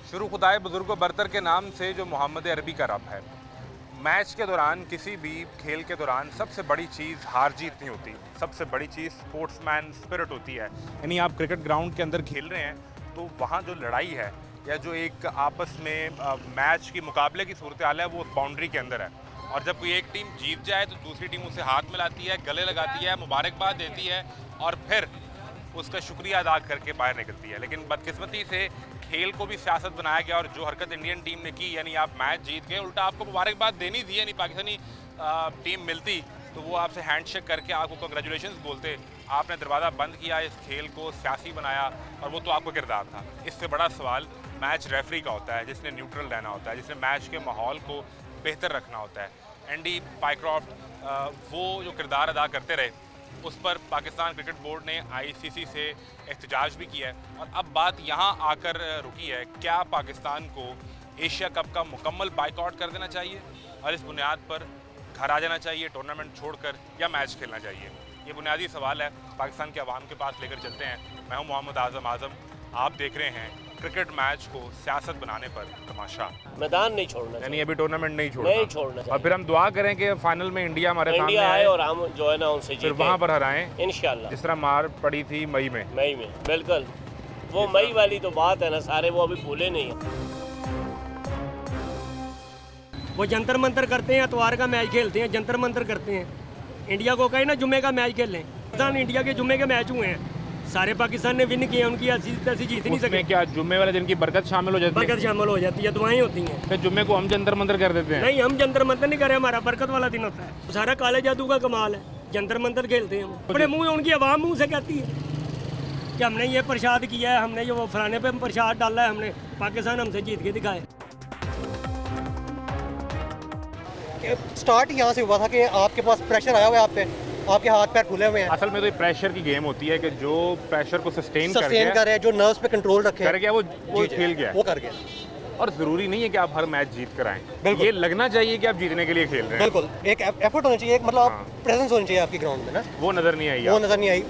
शुरू खुदाए बुजुर्ग बरतर के नाम से जो मोहम्मद अरबी का रब है। मैच के दौरान, किसी भी खेल के दौरान सबसे बड़ी चीज़ हार जीत नहीं होती, सबसे बड़ी चीज़ स्पोर्ट्समैन स्पिरिट होती है। यानी आप क्रिकेट ग्राउंड के अंदर खेल रहे हैं तो वहाँ जो लड़ाई है या जो एक आपस में मैच की मुकाबले की सूरत हाल है वो बाउंड्री के अंदर है। और जब कोई एक टीम जीत जाए तो दूसरी टीम उसे हाथ मिलाती है, गले लगाती है, मुबारकबाद देती है और फिर उसका शुक्रिया अदा करके बाहर निकलती है। लेकिन बदकिस्मती से खेल को भी सियासत बनाया गया और जो हरकत इंडियन टीम ने की, यानी आप मैच जीत गए, उल्टा आपको मुबारकबाद देनी थी, यानी पाकिस्तानी टीम मिलती तो वो आपसे हैंडशेक करके आपको कंग्रेचुलेशंस बोलते। आपने दरवाज़ा बंद किया, इस खेल को सियासी बनाया और वो तो आपका किरदार था। इससे बड़ा सवाल मैच रेफरी का होता है, जिसने न्यूट्रल रहना होता है, जिसने मैच के माहौल को बेहतर रखना होता है। एंडी पाइक्रॉफ्ट वो जो किरदार अदा करते रहे, उस पर पाकिस्तान क्रिकेट बोर्ड ने आईसीसी से एहतजाज भी किया है। और अब बात यहाँ आकर रुकी है, क्या पाकिस्तान को एशिया कप का मुकम्मल बाइकआउट कर देना चाहिए और इस बुनियाद पर घर आ जाना चाहिए टूर्नामेंट छोड़कर, या मैच खेलना चाहिए? ये बुनियादी सवाल है, पाकिस्तान के अवाम के पास लेकर चलते हैं। मैं हूँ मोहम्मद आज़म। आप देख रहे हैं क्रिकेट मैच को सियासत बनाने पर तमाशा। मैदान नहीं छोड़ना, यानी अभी टूर्नामेंट नहीं छोड़ना चाहिए। और फिर हम दुआ करें कि फाइनल में इंडिया हमारे सामने आए और हम जो है ना उनसे फिर वहाँ पर हराएं इंशाल्लाह, जिस तरह मार पड़ी थी मई में। बिल्कुल वो मई वाली तो बात है ना, सारे वो अभी भूले नहीं है। वो जंतर मंतर करते हैं, इतवार का मैच खेलते हैं, जंतर मंतर करते हैं। इंडिया को कहे ना जुम्मे का मैच खेल लें, इंडिया के जुम्मे के मैच हुए हैं, सारे पाकिस्तान ने विन किए, उनकी ऐसी तैसी जीत नहीं सके। क्या जुम्मे वाले दिन की बरकत शामिल हो जाती है? बरकत शामिल हो जाती है, दुआएं होती हैं। फिर जुम्मे को हम जंतर मंतर कर देते हैं? नहीं, हम जंतर मंतर नहीं करें, हमारा बरकत वाला दिन होता है। सारा काले जादू का कमाल है, जंतर मंतर खेलते हैं हम। अपने मुँह, उनकी आवाम मुँह से कहती है कि हमने ये प्रसाद किया है, हमने ये वो फलाने पे प्रसाद डाला है, हमने पाकिस्तान हमसे जीत के दिखाए। स्टार्ट यहाँ से हुआ था कि आपके पास प्रेशर आया हुआ है, आप पे आपके हाथ पैर खुले हुए हैं। असल में तो ये प्रेशर की गेम होती है कि जो प्रेशर को सस्टेन कर रहे हैं, जो नर्व्स पे कंट्रोल रखे कर गया, वो खेल गया, वो कर गया। और ज़रूरी नहीं है कि आप हर मैच जीत कर आएं। ये लगना चाहिए कि आप जीतने के लिए खेल रहे हैं। बिल्कुल, एक एफर्ट होना चाहिए, एक मतलब आप प्रेजेंस होनी चाहिए आपकी ग्राउंड में ना। वो नज़र नहीं आई, वो नज़र नहीं आई।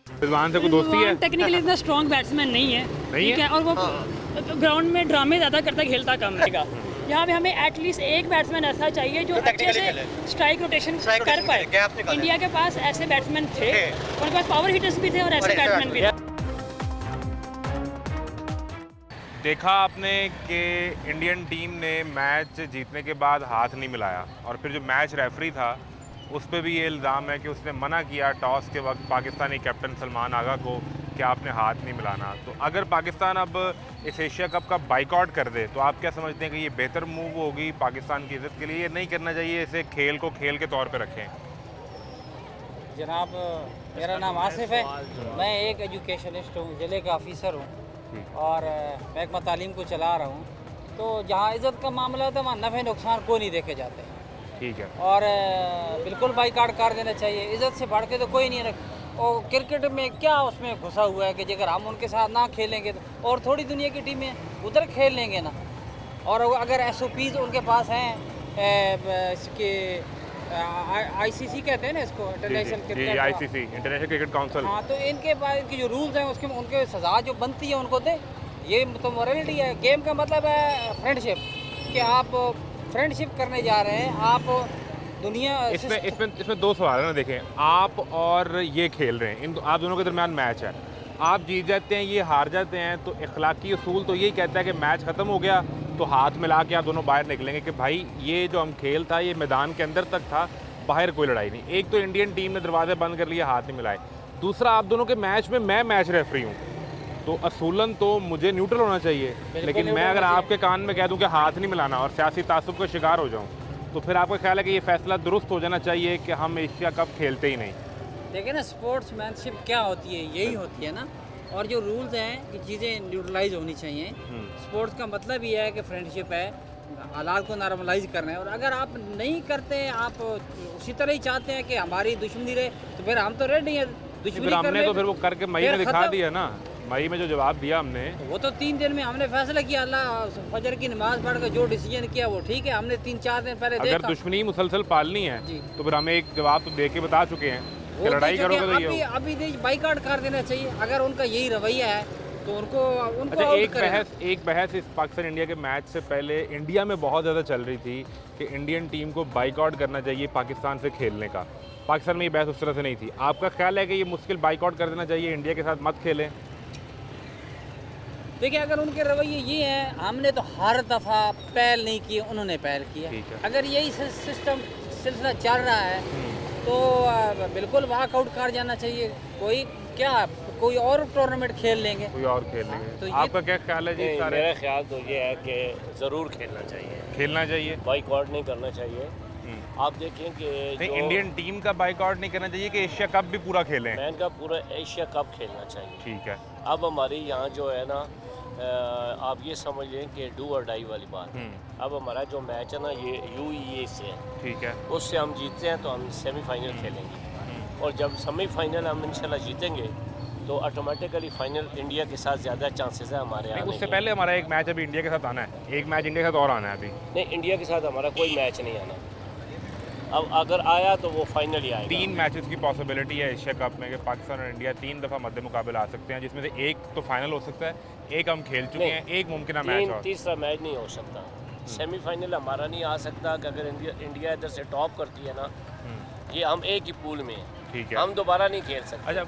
रिजवान से कोई दोस्ती है? टेक्निकली इतना स्ट्रॉन्ग बैट्समैन नहीं है, ठीक है, और वो ग्राउंड में ड्रामे ज़्यादा करता, खेलता कम रहेगा। यहाँ पे हमें एटलीस्ट एक बैट्समैन ऐसा चाहिए जो अच्छे से स्ट्राइक रोटेशन कर पाए। इंडिया के पास ऐसे बैट्समैन थे, उनके पास पावर हिटर्स भी थे और ऐसे बैट्समैन भी थे। देखा आपने कि इंडियन टीम ने मैच जीतने के बाद हाथ नहीं मिलाया, और फिर जो मैच रेफरी था उस पर भी ये इल्ज़ाम है कि उसने मना किया टॉस के वक्त पाकिस्तानी कैप्टन सलमान आगा को कि आपने हाथ नहीं मिलाना। तो अगर पाकिस्तान अब इस एशिया कप का बाइकआउट कर दे तो आप क्या समझते हैं कि ये बेहतर मूव होगी पाकिस्तान की इज़्ज़त के लिए? ये नहीं करना चाहिए, इसे खेल को खेल के तौर पे रखें? जनाब, मेरा नाम आसिफ है, मैं एक एजुकेशनिस्ट हूँ, ज़िले का ऑफिसर हूँ और महकमा तालीम को चला रहा हूँ। तो जहाँ इज़्ज़त का मामला होता है वहाँ नफ़े नुकसान को नहीं देखे जाते। ठीक है, और बिल्कुल बाइकआउट कर देना चाहिए, इज़्ज़त से बढ़ के तो कोई नहीं रख। और क्रिकेट में क्या उसमें घुसा हुआ है कि अगर हम उनके साथ ना खेलेंगे तो और थोड़ी दुनिया की टीमें उधर खेल लेंगे ना। और अगर एसओपीज़ उनके पास हैं, इसके आईसीसी कहते हैं ना इसको, international cricket, ICC international cricket council. हाँ, तो इनके पास इनकी जो रूल्स हैं उसके उनके सज़ा जो बनती है उनको दे। ये तो मॉरलिटी है। गेम का मतलब है फ्रेंडशिप, कि आप फ्रेंडशिप करने जा रहे हैं, आप दुनिया इसमें दो सवाल है ना। देखें, आप और ये खेल रहे हैं, आप दोनों के दरमियान मैच है, आप जीत जाते हैं, ये हार जाते हैं, तो इखलाकी उसूल तो यही कहता है कि मैच ख़त्म हो गया तो हाथ मिला के आप दोनों बाहर निकलेंगे कि भाई ये जो हम खेल था ये मैदान के अंदर तक था, बाहर कोई लड़ाई नहीं। एक तो इंडियन टीम ने दरवाजे बंद कर लिए, हाथ नहीं मिलाए। दूसरा, आप दोनों के मैच में मैं मैच रेफरी हूँ, तो असूलन तो मुझे न्यूट्रल होना चाहिए। लेकिन मैं अगर आपके कान में कह दूं कि हाथ नहीं मिलाना और सियासी तासुब का शिकार हो जाऊं, तो फिर आपका ख्याल है कि ये फैसला दुरुस्त हो जाना चाहिए कि हम एशिया कप खेलते ही नहीं? देखिए ना, स्पोर्ट्समैनशिप क्या होती है, यही होती है ना। और जो रूल्स हैं कि चीज़ें न्यूट्रलाइज होनी चाहिए। स्पोर्ट्स का मतलब ये है कि फ्रेंडशिप है, हालात को नॉर्मलाइज करना है। और अगर आप नहीं करते, आप उसी तरह ही चाहते हैं कि हमारी दुश्मनी रहे, तो फिर हम तो रेडी हैं दुश्मनी हमने तो फिर वो करके मई में दिखा दिया ना। मई में जो जवाब दिया हमने, वो तो 3 दिन में हमने फैसला किया। अल्लाह फजर की नमाज पढ़कर जो डिसीजन किया वो ठीक है। हमने 3-4 दिन पहले अगर दुश्मनी मुसलसल पालनी है तो फिर हमें एक जवाब तो दे के बता चुके हैं कि लड़ाई करोगे तो अभी बाइकआउट कर देना चाहिए। अगर उनका यही रवैया है तो उनको अच्छा, आउट एक करें। बहस इस पाकिस्तान इंडिया के मैच से पहले इंडिया में बहुत ज़्यादा चल रही थी कि इंडियन टीम को बाइकआउट करना चाहिए पाकिस्तान से खेलने का। पाकिस्तान में ये बहस उस तरह से नहीं थी। आपका ख्याल है कि ये मुश्किल बाइकआउट कर देना चाहिए, इंडिया के साथ मत खेलें? देखिए, अगर उनके रवैये ये हैं, हमने तो हर दफ़ा पहल नहीं की, उन्होंने पहल किया। ठीक है। अगर यही सिस्टम सिलसिला चल रहा है तो बिल्कुल वॉकआउट कर जाना चाहिए। कोई और टूर्नामेंट खेल लेंगे। कोई और खेल लेंगे। तो ये- आपका क्या ख्याल है जी? नहीं, सारे मेरा ख्याल तो ये है कि ज़रूर खेलना चाहिए, खेलना चाहिए। बाइकआउट नहीं करना चाहिए। आप देखें कि नहीं, जो इंडियन टीम का बाइकआउट नहीं करना चाहिए कि एशिया कप भी पूरा खेलें? मैन का पूरा एशिया कप खेलना चाहिए। ठीक है। अब हमारी यहाँ जो है ना, आप ये समझ लें कि डू और डाई वाली बात है। अब हमारा जो मैच है ना, ये UAE से है, ठीक है। उससे हम जीतते हैं तो हम सेमीफाइनल खेलेंगे, और जब सेमीफाइनल हम इंशाल्लाह जीतेंगे तो ऑटोमेटिकली फाइनल इंडिया के साथ ज़्यादा चांसेस है हमारे नहीं, आने उससे के। पहले हमारा एक मैच अभी इंडिया के साथ आना है, एक मैच इंडिया के साथ और आना है अभी। नहीं, इंडिया के साथ हमारा कोई मैच नहीं आना। अब अगर आया तो वो फाइनल ही आएगा। 3 मैचेस की पॉसिबिलिटी है एशिया कप में कि पाकिस्तान और इंडिया 3 दफ़ा मध्य मुकाबले आ सकते हैं, जिसमें से एक तो फाइनल हो सकता है, एक हम खेल चुके हैं, एक मुमकिन मैच और। तीसरा मैच नहीं हो सकता। सेमीफाइनल हमारा नहीं आ सकता कि अगर इंडिया इधर से टॉप करती है ना, ये हम एक ही पूल में हैं, ठीक है। हम दोबारा नहीं खेल सकते। अच्छा,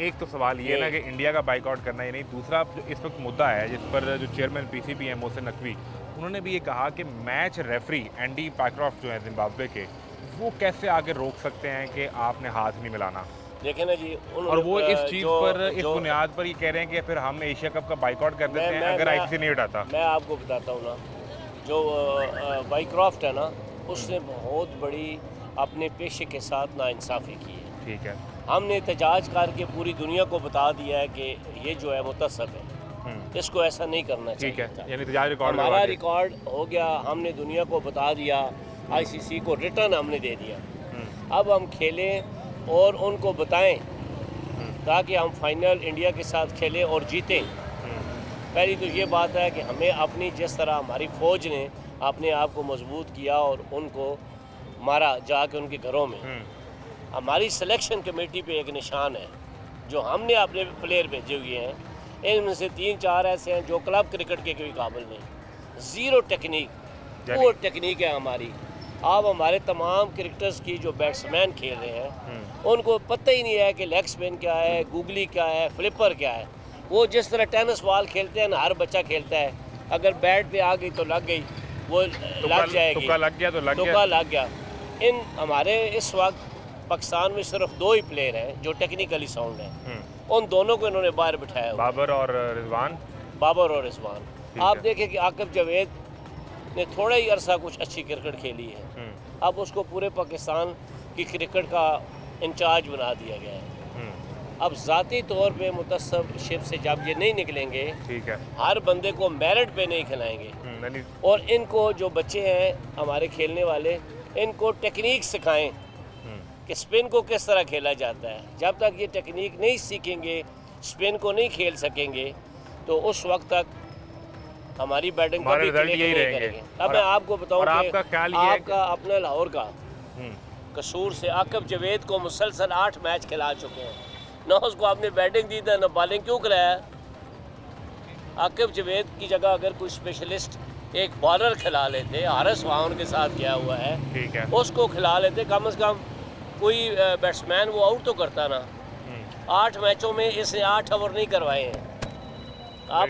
एक तो सवाल ये है ना कि इंडिया का बाइकआउट करना ही नहीं, दूसरा जो इस वक्त मुद्दा है जिस पर जो चेयरमैन PCB हैं मोहसिन नकवी, उन्होंने भी ये कहा कि मैच रेफरी एंडी पैक्रॉफ्ट जो है जिम्बाब्वे के, वो कैसे आगे रोक सकते हैं कि आपने हाथ नहीं मिलाना। देखें ना जी, और वो इस चीज़ पर, इस बुनियाद पर ये कह रहे हैं कि फिर हम एशिया कप का बाइकआउट कर देते हैं अगर ICC नहीं उठाता। मैं आपको बताता हूँ ना, जो बाइक्रॉफ्ट है ना, उसने बहुत बड़ी अपने पेशे के साथ नाइंसाफ़ी की है। ठीक है। हमने एहतजाज करके पूरी दुनिया को बता दिया है कि ये जो है मुतसब है, इसको ऐसा नहीं करना ठीक चाहिए है, था। यानी एहतजाज रिकॉर्ड हमारा करवा दिया। रिकॉर्ड हो गया, हमने दुनिया को बता दिया, ICC को रिटर्न हमने दे दिया। अब हम खेलें और उनको बताएं ताकि हम फाइनल इंडिया के साथ खेलें और जीतें। पहली तो ये बात है कि हमें अपनी, जिस तरह हमारी फ़ौज ने अपने आप को मजबूत किया और उनको मारा जाके उनके घरों में, हमारी सिलेक्शन कमेटी पे एक निशान है जो हमने अपने प्लेयर भेजे हुए हैं, इनमें से 3-4 ऐसे हैं जो क्लब क्रिकेट के कोई काबिल नहीं, ज़ीरो टेक्निक, पुअर टेक्निक है हमारी। अब हमारे तमाम क्रिकेटर्स की जो बैट्समैन खेल रहे हैं उनको पता ही नहीं है कि लेग स्पिन क्या है, गूगली क्या है, फ्लिपर क्या है। वो जिस तरह टेनिस बॉल खेलते हैं ना, हर बच्चा खेलता है, अगर बैट पे आ गई तो लग गई, वो लग जाएगी, तुक्का लग गया तो लग गया। तुक्का लग गया। इन हमारे इस वक्त पाकिस्तान में सिर्फ 2 ही प्लेयर हैं जो टेक्निकली साउंड हैं, उन दोनों को इन्होंने बाहर बिठाया हुआ है, बाबर और रिजवान। बाबर और रिजवान। ठीक आप है। देखें कि आकिब जावेद ने थोड़ा ही अरसा कुछ अच्छी क्रिकेट खेली है, अब उसको पूरे पाकिस्तान की क्रिकेट का इंचार्ज बना दिया गया है। अब ज़ाती तौर पे मुतसबशिप से जब ये नहीं निकलेंगे, ठीक है। हर बंदे को मेरिट पे नहीं खिलाएंगे, यानी और इनको जो बच्चे हैं हमारे खेलने वाले, इनको टेक्निक सिखाएं कि स्पिन को किस तरह खेला जाता है। जब तक ये टेक्निक नहीं सीखेंगे, स्पिन को नहीं खेल सकेंगे, तो उस वक्त तक हमारी बैटिंग हमारे कभी रिजल्ट क्लिक यही नहीं रहेंगे। करेंगे। अब मैं आपको बताऊं और कि आपका ख्याल ये है आपका अपने लाहौर का कसूर से आकिब जावेद को मुसलसल 8 मैच खिला चुके हैं, ना उसको आपने बैटिंग दी था ना बॉलिंग, क्यों कराया? आकिब जावेद की जगह अगर कोई स्पेशलिस्ट एक बॉलर खिला लेते, हारिस वाहन के साथ किया हुआ है, ठीक है। उसको खिला लेते, कम से कम कोई बैट्समैन वो आउट तो करता ना। 8 मैचों में इसने 8 ओवर नहीं करवाए हैं। आप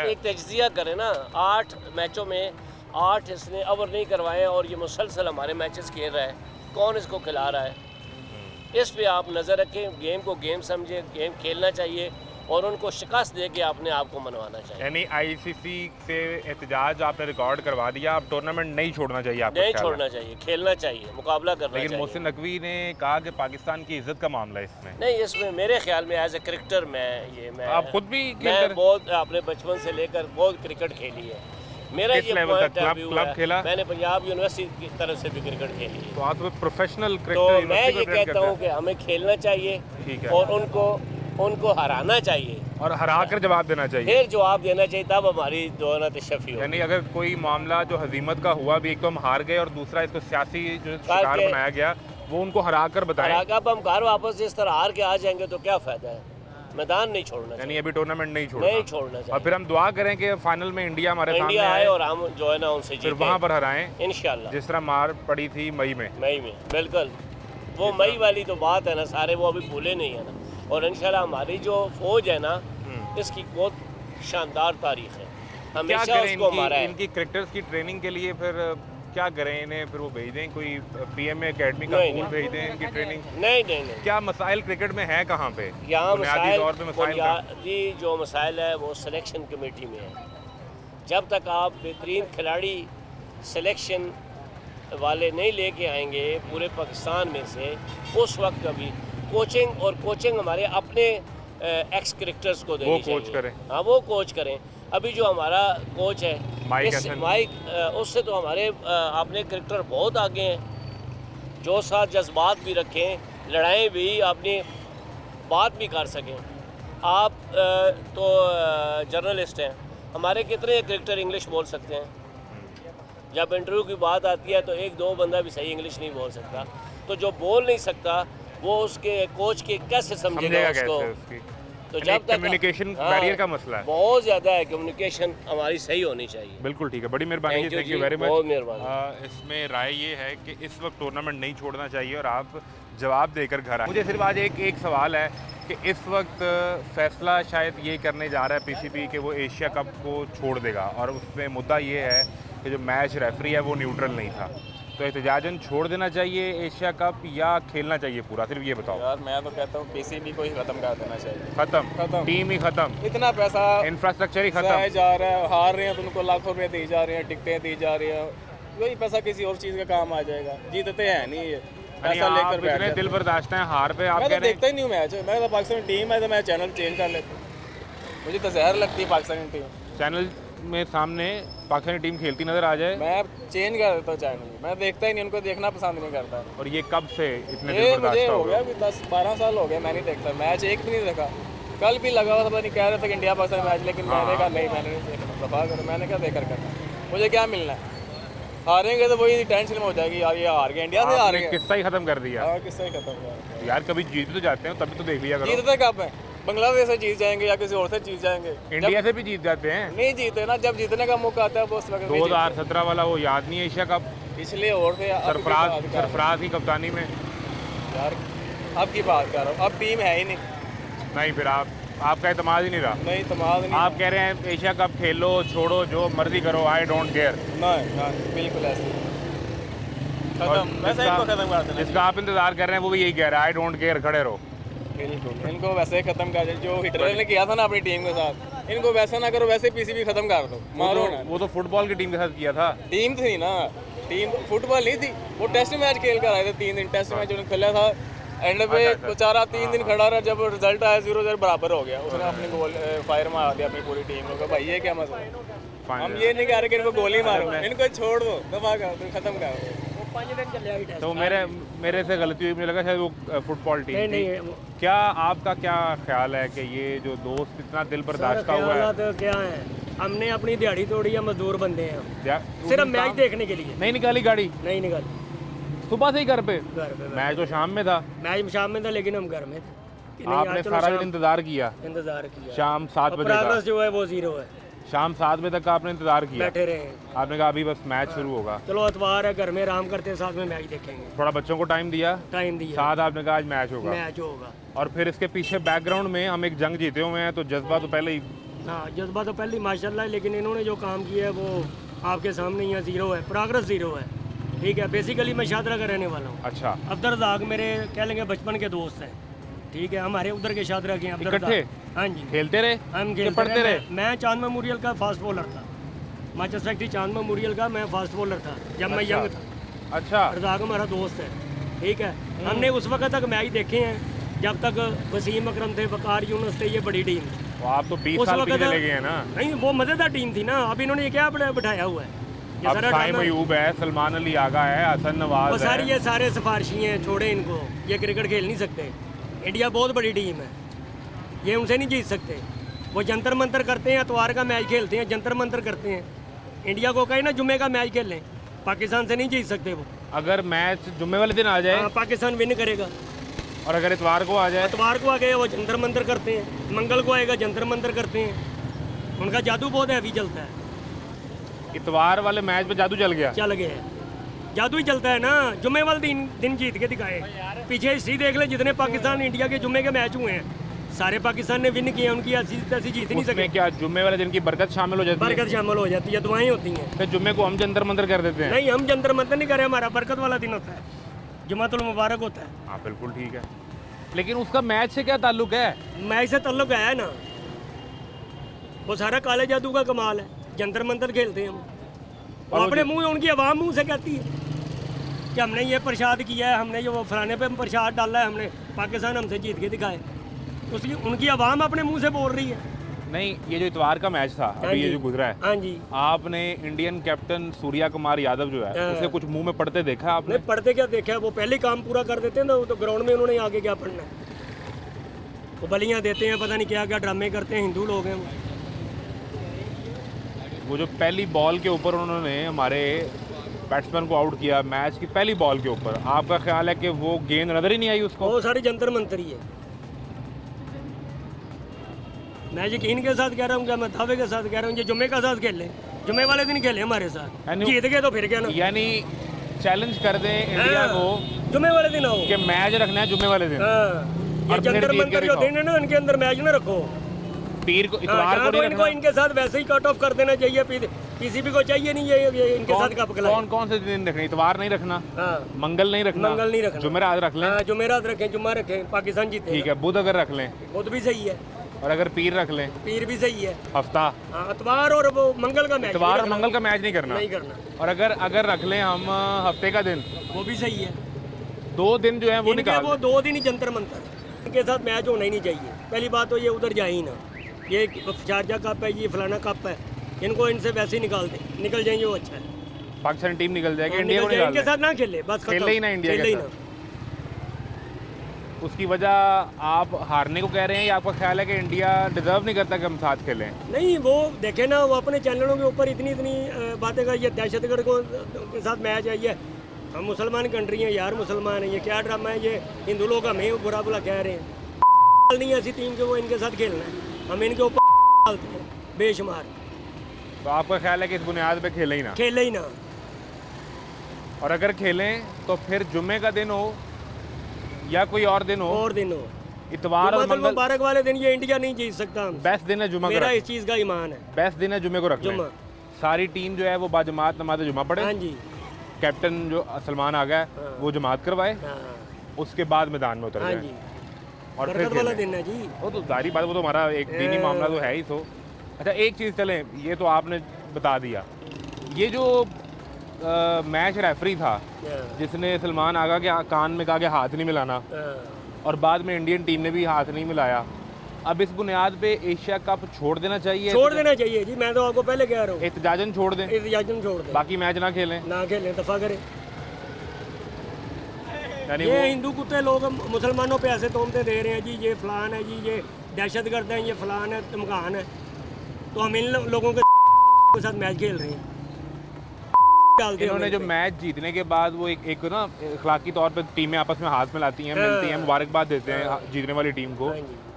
एक तजिया करें ना, 8 मैचों में 8 इसने ओवर नहीं करवाए और ये मुसलसल हमारे मैचेस खेल रहा है, कौन इसको खिला रहा है? इस पे आप नज़र रखें, गेम को गेम समझे, गेम खेलना चाहिए और उनको शिकस्त दे के अपने आप को मनवाना चाहिए। यानी ICC से एहतजाज आपने रिकॉर्ड करवा दिया, अब टूर्नामेंट नहीं छोड़ना चाहिए आपको? नहीं छोड़ना चाहिए, खेलना चाहिए, मुकाबला करना लेकिन चाहिए। मोहसिन नकवी ने कहा कि पाकिस्तान की इज्जत का मामला है इसमें। नहीं, इसमें मेरे ख्याल में एज ए क्रिकेटर मैं आप खुद भी मैं बहुत अपने बचपन से लेकर बहुत क्रिकेट खेली है। मेरा किस ये लेवल तक? पॉइंट ऑफ व्यू क्लब है, खेला? मैंने पंजाब यूनिवर्सिटी की तरफ से भी क्रिकेट खेली है। तो आप तो प्रोफेशनल तो क्रिकेटर मैं ये कहता हूँ कि हमें खेलना चाहिए ठीक है। और उनको हराना चाहिए और हरा कर जवाब देना चाहिए। फिर जवाब देना चाहिए, तब हमारी दोनों तशफ़ी हो। यानी अगर कोई मामला जो हजीमत का हुआ भी, एक तो हम हार गए और दूसरा इसको सियासी जो शिकार करके- बनाया गया, वो उनको हरा कर बताएं। अब हम घर वापस इस तरह हार के आ जाएंगे तो क्या फ़ायदा है? मैदान नहीं छोड़ना यानी चाहिए, अभी टूर्नामेंट नहीं नहीं छोड़ना छोड़ना और चाहिए। फिर हम दुआ करें कि फाइनल में इंडिया हमारे सामने इंडिया आए आए और हम जो है ना उनसे फिर जीतें वहाँ पर हराएं इंशाल्लाह। जिस तरह मार पड़ी थी मई में। मई में बिल्कुल, वो मई वाली तो बात है ना, सारे वो अभी भूले नहीं है ना। और इंशाल्लाह हमारी जो फौज है ना, इसकी बहुत शानदार तारीख है, क्या हमेशा करें उसको मारा है। इनकी क्रिकेटर्स की ट्रेनिंग के लिए फिर क्या करें इन्हें? फिर वो भेज दें कोई पीएमए एकेडमी का नहीं, स्कूल नहीं। भेज दें इनकी ट्रेनिंग? नहीं नहीं नहीं, क्या मसाइल क्रिकेट में है कहाँ पे? यहाँ बुनियादी तौर पे मसाइल का बुनियादी जो मसाइल है वो सिलेक्शन कमेटी में है। जब तक आप बेहतरीन खिलाड़ी सिलेक्शन वाले नहीं लेके आएंगे पूरे पाकिस्तान में से, उस वक्त कभी कोचिंग हमारे अपने एक्स क्रिकेटर्स को देनी वो कोच चाहिए। करें। हाँ, वो कोच करें। अभी जो हमारा कोच है माइक हसन। उससे तो हमारे अपने क्रिकेटर बहुत आगे हैं, जो साथ जज्बात भी रखें, लड़ाएं भी, अपनी बात भी कर सकें। आप तो जर्नलिस्ट हैं, हमारे कितने क्रिकेटर इंग्लिश बोल सकते हैं? जब इंटरव्यू की बात आती है तो एक दो बंदा भी सही इंग्लिश नहीं बोल सकता, तो जो बोल नहीं सकता वो उसके कोच के कैसे समझेगा समझेगा उसको? कैसे उसकी? तो यानी जब तक कम्युनिकेशन हाँ, बैरियर का मसला है। बहुत ज़्यादा है, कम्युनिकेशन हमारी सही होनी चाहिए। बिल्कुल ठीक है, बड़ी मेहरबानी Thank you थैंक यू जी, वेरी बहुत मच। मेहरबानी। इसमें राय ये है कि इस वक्त टूर्नामेंट नहीं छोड़ना चाहिए और आप जवाब देकर घर आए। मुझे सिर्फ आज एक सवाल है कि इस वक्त फैसला शायद ये करने जा रहा है पीसीबी कि वो एशिया कप को छोड़ देगा और उसमें मुद्दा ये है कि जो मैच रेफरी है वो न्यूट्रल नहीं था, तो एहतजाजन छोड़ देना चाहिए एशिया कप या खेलना चाहिए पूरा? सिर्फ ये बताओ। यार मैं तो कहता हूँ पीसीबी को ही खत्म कर देना चाहिए। खत्म, टीम ही खत्म, इतना पैसा इंफ्रास्ट्रक्चर ही जाया खत्म। जा रहा है, हार रहे हैं तो उनको लाखों रुपए दी जा रहे हैं, टिकटें दी जा रही हैं, वही पैसा किसी और चीज़ का काम आ जाएगा। जीतते हैं नहीं ये, यानी पैसा आप लेकर बैठ इतने जाते दिल हैं। बर्दाश्त हैं हार पे, आप मैं कह तो रहे हैं देखता ही नहीं हूँ मैच, मैं तो पाकिस्तान टीम है तो मैं चैनल चेंज कर लेता हूँ, मुझे तो जहर लगती है पाकिस्तानी टीम। चैनल में सामने पाकिस्तानी टीम खेलती नजर आ जाए मैं चेंज कर देता हूँ चैनल, मैं देखता ही नहीं, उनको देखना पसंद नहीं करता। और ये कब से इतने ये दिल मुझे बर्दाश्त हो हो गया गए? कि 10-12 साल हो गए मैं नहीं देखता मैच, एक भी नहीं देखा। कल भी लगा हुआ था, पता नहीं कह रहे थे कि इंडिया पाकिस्तान मैच, लेकिन मैंने कहा नहीं, मैंने नहीं देखना, दफा करो, मैंने क्या देखकर करना, मुझे क्या मिलना है? हारेंगे तो वही टेंशन में हो जाएगी, यार ये हार गए, इंडिया से हार आपने गए। किस्सा ही खत्म कर दिया। हाँ, किससे ही खत्म हुआ? यार कभी जीत भी तो जाते हैं, तभी तो देख लिया करो। जीतते कब है? बांग्लादेश से जीत जाएंगे या किसी और से जीत जाएंगे? इंडिया से भी जीत जाते हैं। नहीं जीते ना, जब जीतने का मौका आता है वो उस वक्त नहीं जीतते। 2017 वाला वो याद नहीं है एशिया कप? पिछले और थे, अब की बात कर रहा सरफराज की कप्तानी में। हूँ। यार अब की बात कर रहा हूँ, अब टीम है ही नहीं, नहीं फिर आपका एतमाद ही नहीं रहा। नहीं तमाद नहीं, आप कह रहे हैं एशिया कप खेलो, छोड़ो, जो मर्जी करो, आई डोंट केयर। नहीं बिल्कुल ऐसे और खत्म, वैसे इनको खत्म कर देना जिसका आप इंतजार कर रहे हैं वो भी यही कह रहा है आई डोंट केयर, खड़े रहो। बिल्कुल, इनको वैसे ही खत्म कर दो जो हिटलर ने किया था ना अपनी टीम के साथ, इनको वैसा ना करो, वैसे पीसीबी खत्म कर दो, मारो ना। वो तो फुटबॉल की टीम के साथ किया था। टीम थी ना, टीम फुटबॉल नहीं थी, वो टेस्ट मैच खेल कर आए थे, 3 दिन टेस्ट मैच उन्होंने खेला था। एंड पे अच्छा। बेचारा 3 दिन खड़ा रहा, जब रिजल्ट आया 0-0 बराबर हो गया, उसने अपने गोल फायर मार दिया अपनी पूरी टीम को। भाई ये क्या मसला है? हम ये नहीं कह रहे कि इनको गोली मारो, इनको छोड़ दो, दबा कर दो, खत्म कर दो। 5 दिन चले आई टेस्ट। तो मेरे से गलती हुई, मुझे लगा शायद वो फुटबॉल टीम नहीं थी। नहीं, क्या आपका क्या ख्याल है कि ये जो दोस्त इतना दिल बर्दाश्त का हुआ है? तो क्या है, हमने अपनी दिहाड़ी तोड़ी है, मजदूर बंदे हैं हम, क्या सिर्फ मैच देखने के लिए। नहीं निकाली गाड़ी नहीं निकल सुबह से ही घर पे? घर पे मैच तो शाम में था, मैच शाम में था लेकिन हम घर में थे कि नहीं, आपने आज चलो सारा दिन शाम- इंतजार किया, इंतजार किया। शाम 7 बजे का, प्रोग्रेस जो है वो 0 है, शाम 7 बजे तक का आपने इंतजार किया। बैठे रहे। आपने कहा अभी बस मैच शुरू होगा, चलो अतवार है, घर में आराम करते हैं, साथ में मैच देखेंगे, थोड़ा बच्चों को टाइम दिया, टाइम दिया, साथ आपने कहा आज मैच होगा। मैच होगा। और फिर इसके पीछे बैकग्राउंड में हम एक जंग जीते हुए हैं, तो जज्बा तो पहले ही। हाँ जज्बा तो पहले माशाल्लाह है, लेकिन इन्होंने जो काम किया है वो आपके सामने ही है, 0 है, प्रोग्रेस 0 है। ठीक है, बेसिकली मैं शादरा का रहने वाला हूँ। अच्छा, अब्दुल रज़ाक मेरे कह लेंगे बचपन के दोस्त हैं। ठीक है, हमारे उधर के शादरा के हैं अब्दुल इकट्ठे? रज़ाक। हाँ जी, खेलते रहे, हम कि खेलते पढ़ते रहे? मैं चांद मेमोरियल का फास्ट बॉलर था, मैनचेस्टर फैक्ट्री चांद मेमोरियल का मैं फास्ट बॉलर था जब मैं यंग था। अच्छा, रज़ाक हमारा दोस्त है। ठीक है, हमने उस वक्त तक मैच देखे हैं जब तक वसीम अकरम थे, वकार यूनुस थे, ये बड़ी टीम थी। तो आप तो 20 उस साल वक्त पीछे चले गए हैं ना। नहीं, वो मज़ेदार टीम थी ना। अब इन्होंने क्या बिठाया हुआ है, ये अब सारा साइम ड्रामा- अयूब है, सलमान अली आगा है, हसन वो नवाज सारी है। ये सारे सिफारशी हैं, छोड़े इनको, ये क्रिकेट खेल नहीं सकते। इंडिया बहुत बड़ी टीम है, ये उनसे नहीं जीत सकते। वो जंतर मंतर करते हैं, अतवार का मैच खेलते हैं, जंतर मंतर करते हैं। इंडिया को कहे ना जुम्मे का मैच खेल लें, पाकिस्तान से नहीं जीत सकते वो। अगर मैच जुम्मे वाले दिन आ जाए, हाँ, पाकिस्तान विन करेगा। और अगर इतवार को आ जाए? इतवार को आ गए वो जंतर मंतर करते हैं, मंगल को आएगा जंतर मंतर करते हैं। उनका जादू बहुत हैवी चलता है। इतवार वाले मैच पे जादू चल गया? चल गया, जादू ही चलता है ना। जुम्मे वाले दिन जीत के दिखाए। पीछे हिस्ट्री देख ले, जितने पाकिस्तान इंडिया के जुम्मे के मैच हुए हैं सारे पाकिस्तान ने विन किए, उनकी ऐसी तैसी जीत नहीं सके। क्या जुम्मे वाले दिन की बरकत शामिल हो जाती है? बरकत शामिल हो जाती है, दुआएं होती हैं। फिर जुम्मे को हम जंतर मंतर कर देते हैं? नहीं, हम जंतर मंतर नहीं करें, हमारा बरकत वाला दिन होता है, जुम्मतुल मुबारक होता है। हाँ बिल्कुल ठीक है, लेकिन उसका मैच से क्या ताल्लुक है? मैच से ताल्लुक है ना, वो सारा काले जादू का कमाल है। जंतर मंतर खेलते हैं हम, और अपने मुंह, उनकी आवाम मुंह से कहती है कि हमने ये प्रसाद किया है, हमने ये वो फलाने पे प्रसाद डाला है, हमने पाकिस्तान हमसे जीत के दिखाए। उसकी उनकी आवाम अपने मुंह से बोल रही है। नहीं, ये जो इतवार का मैच था अभी ये जो गुजरा है, हाँ जी, आपने इंडियन कैप्टन सूर्या कुमार यादव जो है उसे कुछ मुंह में पढ़ते देखा आपने? नहीं, पढ़ते क्या देखा है, वो पहले ही काम पूरा कर देते हैं ना, वो तो ग्राउंड में उन्होंने आगे क्या पढ़ना है। वो बलियाँ देते हैं, पता नहीं क्या क्या ड्रामे करते हैं, हिंदू लोग हैं वो जो पहली बॉल के ऊपर उन्होंने हमारे बैट्समैन को आउट किया, मैच की पहली बॉल के ऊपर, आपका ख्याल है कि वो गेंद नजर ही नहीं आई उसको? वो सारी जंतर मंतर ही है। मैं यकीन के साथ कह रहा हूँ, क्या मैं दावे के साथ कह रहा हूँ, ये जुम्मे का साथ खेले, जुम्मे वाले दिन खेले हमारे साथ, जीत गए तो फिर क्या ना। यानी चैलेंज कर दें इंडिया को जुम्मे वाले दिन आओ कि मैच रखना है जुम्मे वाले दिन, और जंतर मंतर जो दिन है ना, इनके अंदर मैच ना रखो। पीर को, इतवार को नहीं इनको इनके साथ वैसे ही कट ऑफ कर देना चाहिए। पीसीबी को चाहिए नहीं ये इनके साथ कब खिलाए। कौन कौन से दिन रखना? इतवार नहीं रखना, मंगल नहीं रखना, मंगल नहीं रखना, जुमेरात रख लें। जुमेरात रखें, जुम्मा रखें, पाकिस्तान जीते। ठीक है, बुध अगर रख लें, बुध भी सही है, और अगर पीर रख लें, पीर भी सही है। हफ्ता, इतवार और वो मंगल का मैच, इतवार और मंगल का मैच नहीं करना, नहीं करना। और अगर रख लें हम हफ्ते का दिन, वो भी सही है। 2 दिन जो है वो निकाल, वो 2 दिन ही जंतर मंतर, इनके साथ मैच होना ही नहीं चाहिए। पहली बात तो ये उधर जाए ही ना, ये शारजा कप है, ये फलाना कप है, इनको इनसे वैसे ही निकल जाएंगे, वो अच्छा है। पाकिस्तान टीम निकल जाएगी, इंडिया को निकाल इनके साथ ना खेले, बस खेले ही ना इंडिया के साथ। उसकी वजह आप हारने को कह रहे हैं या आपका ख्याल है कि इंडिया डिजर्व नहीं करता कि हम साथ खेलें? नहीं, वो देखे ना, वो अपने चैनलों के ऊपर इतनी बातें कर, ये दहशतगर्द को के साथ मैच है, ये हम मुसलमान कंट्री हैं यार, मुसलमान है, ये क्या ड्रामा है, ये हिंदू लोग हमें बुरा बुरा कह रहे हैं। नहीं ऐसी टीम के वो इनके साथ खेलना है, हम इनके ऊपर डालते हैं बेशुमार। तो आपका ख्याल है कि इस बुनियाद पे खेले ही ना? खेले ही ना, और अगर खेलें तो फिर जुम्मे का दिन हो या कोई और दिन हो, इतवार और मंगल मुबारक वाले दिन ये इंडिया नहीं जीत सकता। बेस्ट दिन है जुम्मा, मेरा इस चीज़ का ईमान है, बेस्ट दिन है जुम्मे को रख लें। सारी टीम जो है वो बाजमात नमाज जुम्मा पढ़े। हाँ जी, कैप्टन जो सलमान आ गया वो जमात करवाए, उसके बाद मैदान में उतर हाँ जाए जी, और फिर वाला खेलें। दिन है जी, वो तो जारी बात, वो तो हमारा एक दीनी मामला तो है ही। तो अच्छा, एक चीज़ चलें, ये तो आपने बता दिया, ये जो मैच रेफरी था जिसने सलमान आगा के कान में कहा कि हाथ नहीं मिलाना, और बाद में इंडियन टीम ने भी हाथ नहीं मिलाया, अब इस बुनियाद पे एशिया कप छोड़ देना चाहिए? छोड़ देना चाहिए जी, मैं तो आपको पहले कह रहा हूँ, एहतजाजन छोड़ दें, एहतजाजन छोड़ दें, बाकी मैच ना खेलें, दफा करें। यानी ये वो हिंदू कुत्ते लोग मुसलमानों पे ऐसे तोहमते दे रहे हैं जी, ये फलान है जी, ये दहशतगर्द है, ये फलान है, धमकान है, तो हम इन लोगों के साथ मैच खेल रहे हैं। इन्होंने जो मैच जीतने के बाद वो एक ना अखलाकी तौर पे टीमें आपस में हाथ मिलाती हैं, मिलती हैं, मुबारकबाद देते हैं जीतने वाली टीम को,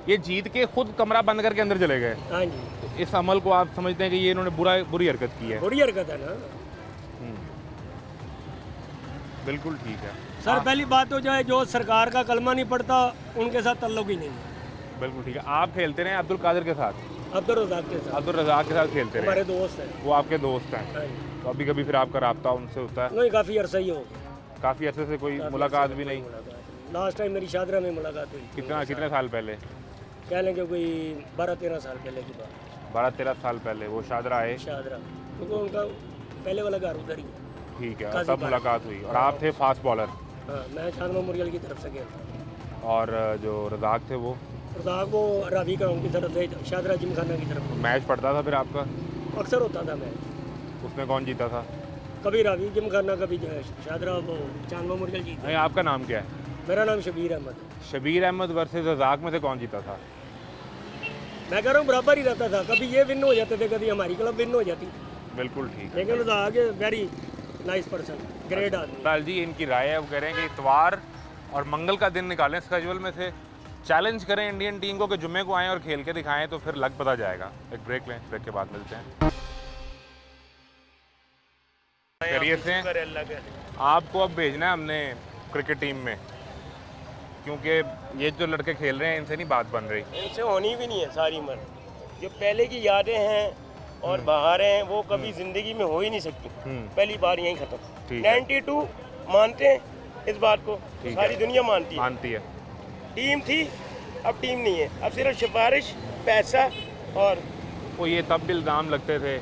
ये जीत के खुद कमरा बंद करके अंदर चले गए। हाँ जी, इस अमल को आप समझते हैं कि ये इन्होंने बुरी हरकत की है? बुरी हरकत है ना बिल्कुल ठीक है सर। पहली बात तो जो है, जो सरकार का कलमा नहीं पड़ता उनके साथ ताल्लुक ही नहीं है। बिल्कुल ठीक है। आप खेलते रहे अब्दुल कादिर के साथ? अब्दुल रज़ाक के साथ। अब्दुल रज़ाक के साथ खेलते रहे? हमारे दोस्त हैं, वो आपके दोस्त हैं। तो अभी कभी फिर आपका राब्ता उनसे होता है? नहीं, काफ़ी अरसा ही हो गया, काफ़ी अरसे से कोई मुलाकात भी नहीं? लास्ट टाइम मेरी शादरा में मुलाकात हुई। कितने साल पहले? कह लेंगे कोई 12-13 साल पहले की बात। 12-13 साल पहले वो शादरा आए? शादरा, क्योंकि उनका पहले वाला घर उधर ही है। ठीक है, तब मुलाकात हुई। और आप थे फास्ट बॉलर? हाँ, मैं चांदमा मुर्गल की तरफ से गया था। और जो रज़ाक थे वो? रज़ाक वो रावी का उनकी तरफ से, शादरा जिमखाना की तरफ। मैच पड़ता था फिर आपका? अक्सर होता था मैच। उसमें कौन जीता था? कभी रावी जिमखाना, कभी शादरा, वो चांदमा मुर्गल जीता। नहीं, आपका नाम क्या है? मेरा नाम शबीर अहमद। शबीर अहमद वर्सेस रज़ाक में से कौन जीता था? मैं कह रहा हूँ बराबर ही रहता था, कभी ये विन हो जाते थे, कभी हमारी क्लब विन हो जाती। बिल्कुल ठीक है। लेकिन Razzaq very nice person, great आदमी। लाल जी, इनकी राय है, वो कह रहे हैं कि इतवार और मंगल का दिन निकालें स्केजुअल में से, चैलेंज करें इंडियन टीम को कि जुम्मे को आएँ और खेल के दिखाएं, तो फिर लग पता जाएगा। एक ब्रेक लें, ब्रेक के बाद मिलते हैं। खैरियत से आपको अब भेजना है हमने क्रिकेट टीम में, क्योंकि ये जो लड़के खेल रहे हैं इनसे नहीं बात बन रही। इनसे होनी भी नहीं है सारी उम्र। जो पहले की यादें हैं और बाहर हैं वो कभी ज़िंदगी में हो ही नहीं सकती। पहली बार यहीं ख़त्म। 92 मानते हैं इस बात को, सारी दुनिया मानती है। टीम थी, अब टीम नहीं है, अब सिर्फ सिफारिश, पैसा। और वो ये तब भी इल्ज़ाम लगते थे,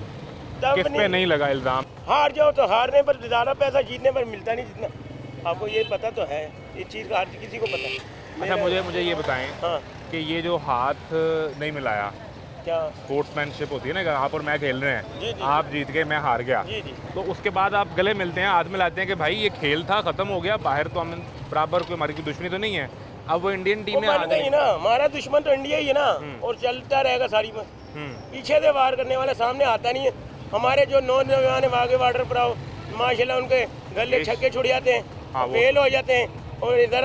तब किस पे नहीं लगा इल्ज़ाम? हार जाओ तो हारने पर ज़्यादा पैसा, जीतने पर मिलता नहीं जितना। आपको ये पता तो है, इस चीज़ का हर किसी को पता है। अच्छा, मुझे ये बताएं हाँ कि ये जो हाथ नहीं मिलाया, क्या स्पोर्ट्समैनशिप होती है ना, कि आप और मैं खेल रहे हैं, जी, जी, आप जीत गए, मैं हार गया, जी जी तो उसके बाद आप गले मिलते हैं, हाथ मिलाते हैं कि भाई ये खेल था, ख़त्म हो गया, बाहर तो हम बराबर, कोई हमारी कोई दुश्मनी तो नहीं है। अब वो इंडियन टीम में आ बन गई ना, हमारा दुश्मन तो इंडिया ही है ना, और चलता रहेगा सारी में। पीछे से वार करने वाला सामने आता नहीं है। हमारे जो नौजवान वागे वाटर प्राव माशाल्लाह, उनके गले छक्के छुड़ जाते हैं, फेल हो जाते हैं, और इधर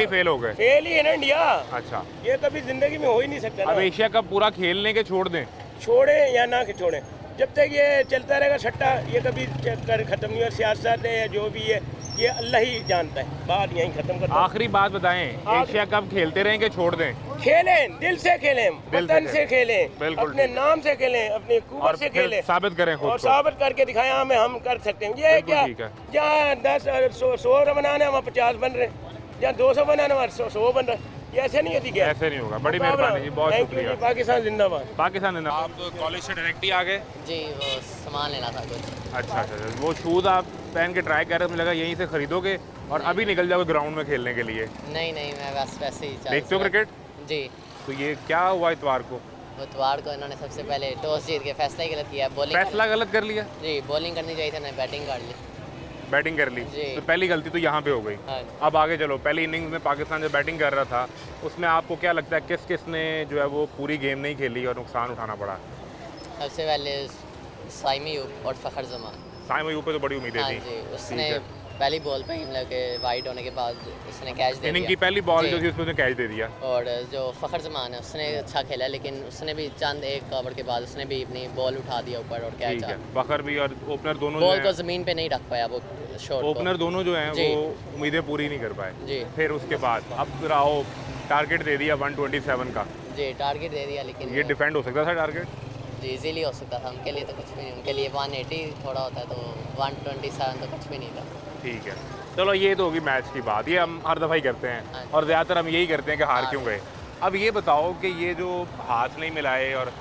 फेल हो गए, फेल ही है ना इंडिया। अच्छा, ये कभी जिंदगी में हो ही नहीं सकता। अब एशिया कप पूरा खेलने के छोड़ दें, छोड़े या ना छोड़े, जब तक ये चलता रहेगा सट्टा, ये कभी खत्म नहीं हो। सियासत है जो भी है, ये अल्लाह ही जानता है। बात यहीं खत्म करता हूं। आखिरी बात बताएं, एशिया कप खेलते रहें कि छोड़ दें? खेलें, दिल से खेलें, वतन से खेलें, बिल्कुल अपने नाम से खेलें, अपनी कुव्वत से खेलें, साबित करें खुद और को। साबित करके दिखाएं हम कर सकते हैं। ये क्या, जहाँ 10 100 रन बनाने वहाँ 50 बन रहे, जहाँ 200 बनाने वहाँ 100 बन रहे। ये ऐसे नहीं होती क्या? ऐसे नहीं होगा। बड़ी मेहरबानी जी, बहुत शुक्रिया। पाकिस्तान जिंदाबाद। पाकिस्तान जिंदाबाद। आप तो कॉलेज से डायरेक्ट ही आ गए? जी, वो सामान लेना था कुछ। अच्छा, वो शूज़ आप पहन के ट्राई कर रहे, मुझे लगा यहीं से खरीदोगे और अभी निकल जाओगे ग्राउंड में खेलने के लिए। नहीं, मैं बस वैसे ही देखते हो क्रिकेट? जी। तो ये क्या हुआ इतवार को? इतवार को इन्होंने सबसे पहले टॉस जीत के फैसला ही गलत किया। फैसला गलत कर लिया? जी, बॉलिंग करनी चाहिए थी, उन्होंने बैटिंग कर ली। बैटिंग कर ली, तो पहली गलती तो यहाँ पे हो गई। हाँ। अब आगे चलो, पहली इनिंग्स में पाकिस्तान जब बैटिंग कर रहा था, उसमें आपको क्या लगता है किस किस ने जो है वो पूरी गेम नहीं खेली और नुकसान उठाना पड़ा? सबसे पहले साइमी और फ़खर जमान। साइम अयूब पे तो बड़ी उम्मीदें हाँ थी। जी, उसने पहली बॉल पे ही मतलब कि वाइड होने के बाद उसने कैच दे दिया। इनिंग की पहली बॉल जो थी उसमें उसने कैच दे दिया। और जो फ़खर जमान है उसने अच्छा खेला, लेकिन उसने भी चंद एक ओवर के बाद उसने भी अपनी बॉल उठा दिया ऊपर और कैच आ। फ़खर भी और ओपनर दोनों बॉल को ज़मीन पे नहीं रख पाया वो शॉट। ओपनर दोनों जो हैं वो उम्मीदें पूरी नहीं कर पाए जी। फिर उसके बाद अब राहो टारगेट दे दिया 127 का। जी, टारगेट दे दिया, लेकिन ये डिफेंड हो सकता था टारगेट? जी, इजीली हो सकता था। उनके लिए तो कुछ भी नहीं, उनके लिए 180 थोड़ा होता है, तो 127 तो कुछ भी नहीं था। ठीक है, चलो ये तो होगी मैच की बात, ये हम हर दफ़ा ही करते हैं और ज़्यादातर हम यही करते हैं कि हार क्यों गए। अब ये बताओ कि ये जो हाथ नहीं मिलाए और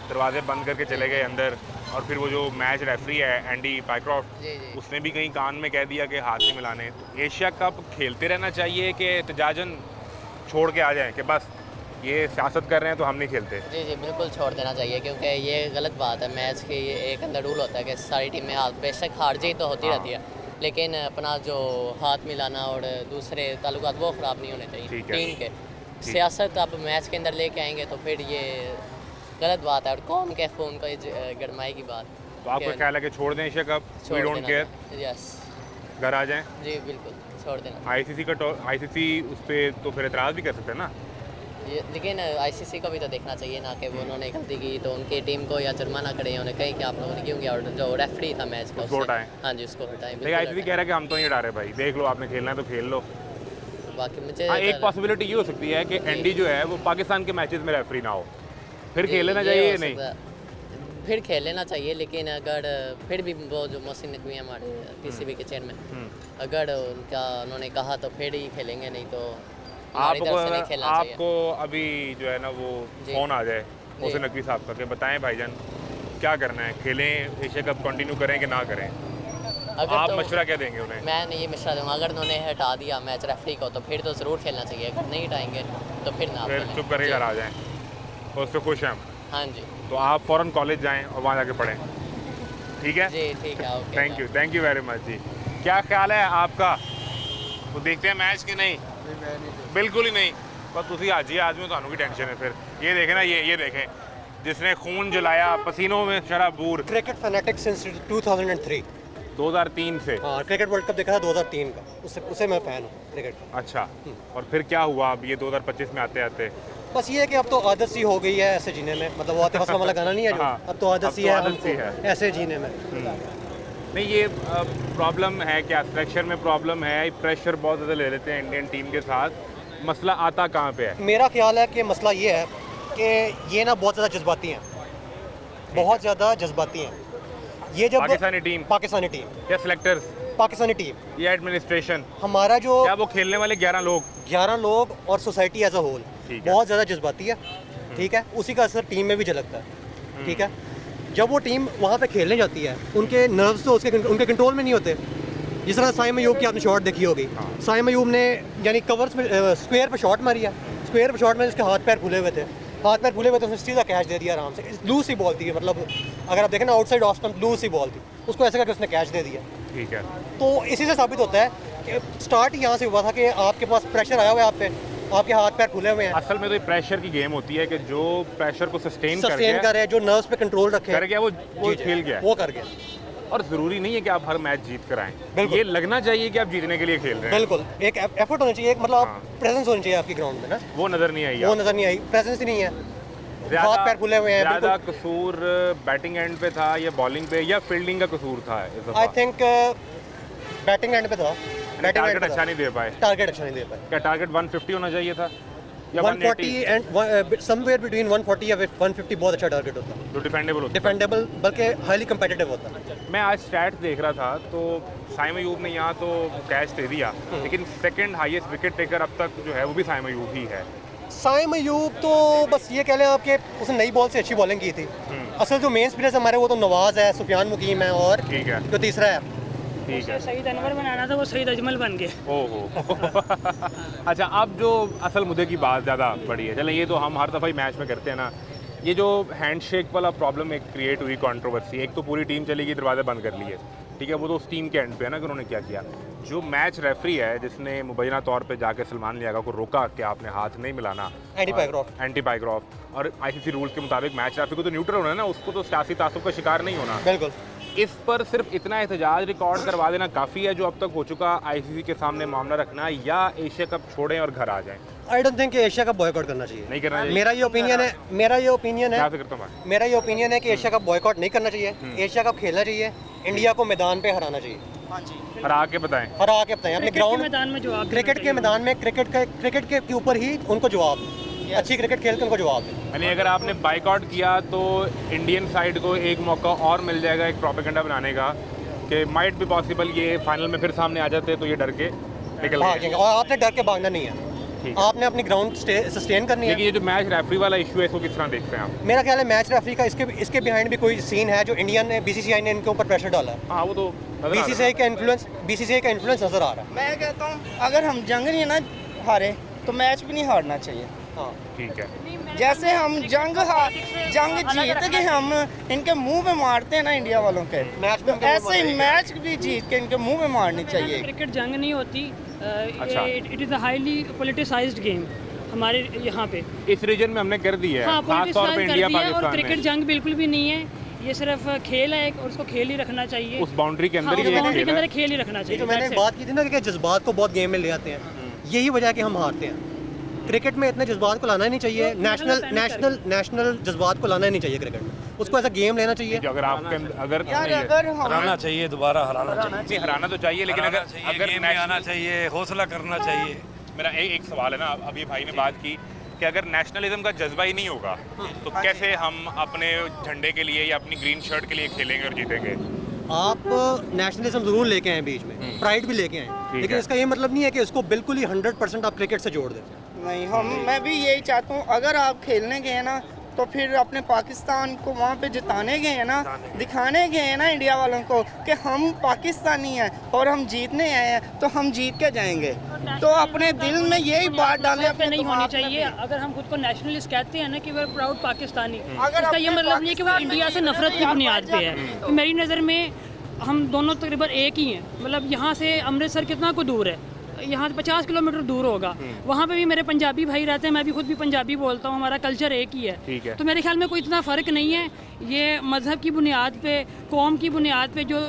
दरवाजे बंद करके चले गए अंदर, और फिर वो जो मैच रेफरी है एंडी पाइक्रॉफ्ट, उसने भी कहीं कान में कह दिया कि हाथ नहीं मिलाने। एशिया कप खेलते रहना चाहिए कि एहतजाजन छोड़ के आ जाएं कि बस ये सियासत कर रहे हैं तो हम नहीं खेलते? जी, बिल्कुल छोड़ देना चाहिए, क्योंकि ये गलत बात है। मैच के ये एक अंदर रूल होता है कि सारी टीमें हाथ, बेशक हार जीत तो होती रहती है, लेकिन अपना जो हाथ मिलाना और दूसरे ताल्लुकात वो ख़राब नहीं होने चाहिए टीम के। सियासत अब मैच के अंदर लेके आएंगे तो फिर ये गलत बात है और कौम के खून को गरमाई की बात। तो आपका ख्याल है कि छोड़ दें Asia Cup? We don't care, yes, घर आ जाएं? जी बिल्कुल छोड़ देना। आईसीसी उस पर तो फिर एतराज़ भी कर सकते हैं ना? लेकिन आईसीसी को भी तो देखना चाहिए ना कि वो उन्होंने गलती की तो उनकी टीम को या जुर्माना करे, उन्हें कहीं कि आप लोगों ने क्यों किया, और जो रेफरी था मैच का उसको हटाएं। हाँ जी, उसको हटाएं। लेकिन आईसीसी कह रहा है कि हम तो नहीं हटा रहे भाई, देख लो आपने खेलना है तो खेल लो। बाकी मुझे एक पॉसिबिलिटी ये हो सकती है कि एंडी जो है वो पाकिस्तान के मैचेस में रेफरी ना हो, फिर खेल लेना चाहिए? नहीं, फिर खेल लेना चाहिए, लेकिन अगर फिर भी वो जो मोहसिन नकवी हमारे पीसीबी के चेयरमैन, अगर उन्होंने कहा तो फिर ही खेलेंगे, नहीं तो आपको अभी जो है ना वो फ़ोन आ जाए मोहसिन नकवी साहब का कि बताएं भाईजान क्या करना है, खेलें एशिया कप कंटिन्यू करें कि ना करें? अगर आप तो मशवरा क्या देंगे उन्हें? मैं ये मशवरा दूंगा, अगर उन्होंने हटा दिया मैच रेफरी को तो फिर तो ज़रूर खेलना चाहिए, अगर नहीं हटाएंगे तो फिर ना, फिर चुप करके घर आ जाएँ। तो उस पर खुश हैं हम? हाँ जी। तो आप फ़ौरन कॉलेज जाएँ और वहाँ जाके पढ़ें, ठीक है जी? ठीक है, okay, thank you very much जी। क्या ख्याल है आपका? तो देखते हैं मैच कि नहीं? बिल्कुल ही नहीं, बस तुसी आज ही आज में थानू की टेंशन है। फिर ये देखें ना, ये देखें जिसने खून जलाया, पसीनों में शराबूर। Cricket fanatic since 2003। 2003 से। हाँ, क्रिकेट वर्ल्ड कप देखा था 2003 का, उससे मैं फ़ैन हूँ क्रिकेट का। अच्छा, और फिर क्या हुआ अब ये 2025 में आते आते? बस ये है कि अब तो आदत सी हो गई है ऐसे जीने में, मतलब वो आतिफ असलम वाला गाना नहीं है जो, हाँ, अब तो आदत सी है हमको ऐसे जीने में। नहीं, ये प्रॉब्लम है क्या, सिलेक्शन में प्रॉब्लम है, प्रेशर बहुत ज़्यादा ले लेते हैं इंडियन टीम के साथ, मसला आता कहाँ पे है? मेरा ख्याल है कि मसला ये है कि ये ना बहुत ज़्यादा जज्बाती हैं, बहुत ज़्यादा जज्बाती हैं। ये जब पाकिस्तानी टीम या सिलेक्टर्स, पाकिस्तानी टीम या एडमिनिस्ट्रेशन, हमारा जो या वो खेलने वाले 11 लोग और सोसाइटी एज अ होल ठीक है। बहुत ज़्यादा जज्बाती है, ठीक है, उसी का असर टीम में भी झलकता है, ठीक है। जब वो टीम वहाँ पे खेलने जाती है, उनके नर्व्स तो उनके कंट्रोल में नहीं होते। जिस तरह साइम अयूब की आपने शॉट देखी होगी, साइम अयूब ने यानी कवर्स में स्क्वायर पे शॉट मारी है, स्क्वायर पे शॉट में उसके हाथ पैर फूले हुए थे, उसने सीधा कैच दे दिया आराम से। लूज सी बॉल थी, मतलब अगर आप देखें ना आउटसाइड ऑफ स्टंप लूज सी बॉल थी, उसको ऐसे करके उसने कैच दे दिया। ठीक है, तो इसी से साबित होता है कि स्टार्ट यहाँ से हुआ था कि आपके पास प्रेशर आया हुआ है आप पे, आपके हाथ पैर खुले हुए हैं। असल में तो ये प्रेशर की गेम होती है कि जो प्रेशर को सस्टेन कर रहे, जो नर्व्स पे कंट्रोल रखे कर गया वो खेल गया, वो कर गया। और ज़रूरी नहीं है कि आप हर मैच जीत कर आएँ, ये लगना चाहिए कि आप जीतने के लिए खेल रहे हैं। बिल्कुल, एक एफर्ट होना चाहिए, एक मतलब प्रेजेंस होनी चाहिए आपकी ग्राउंड में ना, वो नज़र नहीं आई, वो नज़र नहीं आई, प्रेजेंस ही नहीं है, हाथ पैर खुले हुए हैं। ज़्यादा कसूर बैटिंग एंड पे था या बॉलिंग पे या फील्डिंग का कसूर था? आई थिंक बैटिंग एंड पे था, टारगेट अच्छा नहीं दे पाए। क्या टारगेट 150 होना चाहिए था या 140 एंड समवेयर बिटवीन 140 या 150 बहुत अच्छा टारगेट होता है, जो डिफेंडेबल बल्कि हाईली कंपेटिटिव होता है। मैं आज स्टैट्स देख रहा था तो साइम अयूब ने यहाँ तो कैच दे दिया, लेकिन सेकंड हाईएस्ट विकेट टेकर अब तक जो है वो भी साइम अयूब ही है। साइम अयूब तो बस ये कह लें आपके, उसने नई बॉल से अच्छी बॉलिंग की थी। असल जो मेन स्पिनर्स हमारे वो तो नवाज है, सुफियान मुकीम है और ठीक है जो तीसरा है, ठीक है, सईद अनवर बनाना था, वो सईद अजमल बन गए। ओहो अच्छा, अब जो असल मुद्दे की बात ज़्यादा बड़ी है, चलें ये तो हम हर दफ़ा ही मैच में करते हैं ना, ये जो हैंडशेक वाला प्रॉब्लम एक क्रिएट हुई कंट्रोवर्सी, एक तो पूरी टीम चली गई, दरवाजे बंद कर लिए, ठीक है, वो तो उस टीम के एंड पे है ना कि उन्होंने क्या किया। जो मैच रेफरी है जिसने मुबैना तौर पे जाके सलमान लियागा को रोका कि आपने हाथ नहीं मिलाना, एंटी पाइग्राफ और आईसीसी रूल्स के मुताबिक मैच रेफरी को तो न्यूट्रल होना है ना, उसको तो सियासी तासुब का शिकार नहीं होना। बिल्कुल, इस पर सिर्फ इतना एहतजाज रिकॉर्ड करवा देना काफ़ी है जो अब तक हो चुका, आईसीसी के सामने मामला रखना, या एशिया कप छोड़ें और घर आ जाएं? I don't think Asia cup boycott करना चाहिए, नहीं करना चाहिए। मेरा ये ओपिनियन है मेरा ये ओपिनियन है कि एशिया कप बॉयकॉट नहीं करना चाहिए, एशिया कप खेलना चाहिए, इंडिया को मैदान पे हराना चाहिए। हरा के बताएं अपने ग्राउंड मैदान में जवाब, क्रिकेट के मैदान में क्रिकेट के ऊपर ही उनको जवाब, अच्छी क्रिकेट खेल के उनको जवाब दें। यानी अगर आपने बाइकआउट किया तो इंडियन साइड को एक मौका और मिल जाएगा एक प्रोपेगेंडा बनाने का कि माइट भी पॉसिबल ये फाइनल में फिर सामने आ जाते तो ये डर के निकल भागेंगे, और आपने डर के भागना नहीं है, आपने अपनी ग्राउंड सस्टेन करनी है। लेकिन ये जो मैच रेफरी वाला इशू है इसको किस तरह देखते हैं आप? मेरा ख्याल है मैच रेफरी का इसके बिहाइंड भी कोई सीन है जो इंडियन ने बीसीसीआई ने इनके ऊपर प्रेशर डाला है। हाँ, वो तो बीसीसीआई का इन्फ्लुएंस नजर आ रहा है। मैं कहता हूँ अगर हम जंग नहीं ना हारे तो मैच भी नहीं हारना चाहिए। हाँ, ठीक है, जैसे हम जंग जीत के हम इनके मुंह पे मारते हैं ना इंडिया वालों के, मैच तो ऐसे ही मैच भी जीत के इनके मुंह पे मारनी चाहिए। क्रिकेट जंग नहीं होती, अच्छा। It is a highly politicised game हमारे यहाँ पे, इस रीजन में हमने कर दी है, हाँ, खास तौर पे इंडिया और पाकिस्तान क्रिकेट में। जंग बिल्कुल भी नहीं है, ये सिर्फ खेल है और उसको खेल ही रखना चाहिए, उस बाउंड्री के अंदर हाँ, ही बाउंड्री के खेल अंदर है। खेल ही रखना ये चाहिए। जो मैंने बात की थी ना कि जज्बात को बहुत गेम में ले आते हैं, यही वजह है कि हम हारते हैं। क्रिकेट में इतने जज्बात को लाना ही नहीं चाहिए, नेशनल जज्बात को लाना ही नहीं चाहिए क्रिकेट में, उसको ऐसा गेम लेना चाहिए। अगर आपके अगर अगर हम हराना चाहिए, दोबारा हराना चाहिए, नहीं, हराना तो चाहिए, लेकिन अगर गेम में आना चाहिए, हौसला करना चाहिए। मेरा एक सवाल है ना, अभी भाई ने बात की कि अगर नेशनलिज्म का जज्बा ही नहीं होगा तो कैसे हम अपने झंडे के लिए या अपनी ग्रीन शर्ट के लिए खेलेंगे और जीतेंगे? आप नेशनलिज्म जरूर लेके आए बीच में, प्राइड भी लेके आए, लेकिन इसका ये मतलब नहीं है कि इसको बिल्कुल ही 100% आप क्रिकेट से जोड़ दें। नहीं, मैं भी यही चाहता हूँ, अगर आप खेलने गए ना तो फिर अपने पाकिस्तान को वहाँ पे जिताने गए हैं ना, दिखाने गए हैं ना इंडिया वालों को कि हम पाकिस्तानी हैं और हम जीतने आए हैं, तो हम जीत के जाएंगे। तो अपने दिल में यही बात डालें, अपने नहीं होनी दिमाग में चाहिए। भी। अगर हम खुद को नेशनलिस्ट कहते हैं ना कि वे प्राउड पाकिस्तानी, अगर इसका ये अपने मतलब नहीं है कि वो पाकिस्तान इंडिया में से जीतना नफरत की नहीं, बुनियाद पे है। आप तो मेरी नज़र में हम दोनों तकरीबन एक ही हैं, मतलब यहाँ से अमृतसर कितना को दूर है, यहाँ से 50 किलोमीटर दूर होगा, वहाँ पे भी मेरे पंजाबी भाई रहते हैं, मैं भी खुद भी पंजाबी बोलता हूँ, हमारा कल्चर एक ही ठीक है। है। तो मेरे ख्याल में कोई इतना फ़र्क नहीं है। ये मज़हब की बुनियाद पे, कौम की बुनियाद पे जो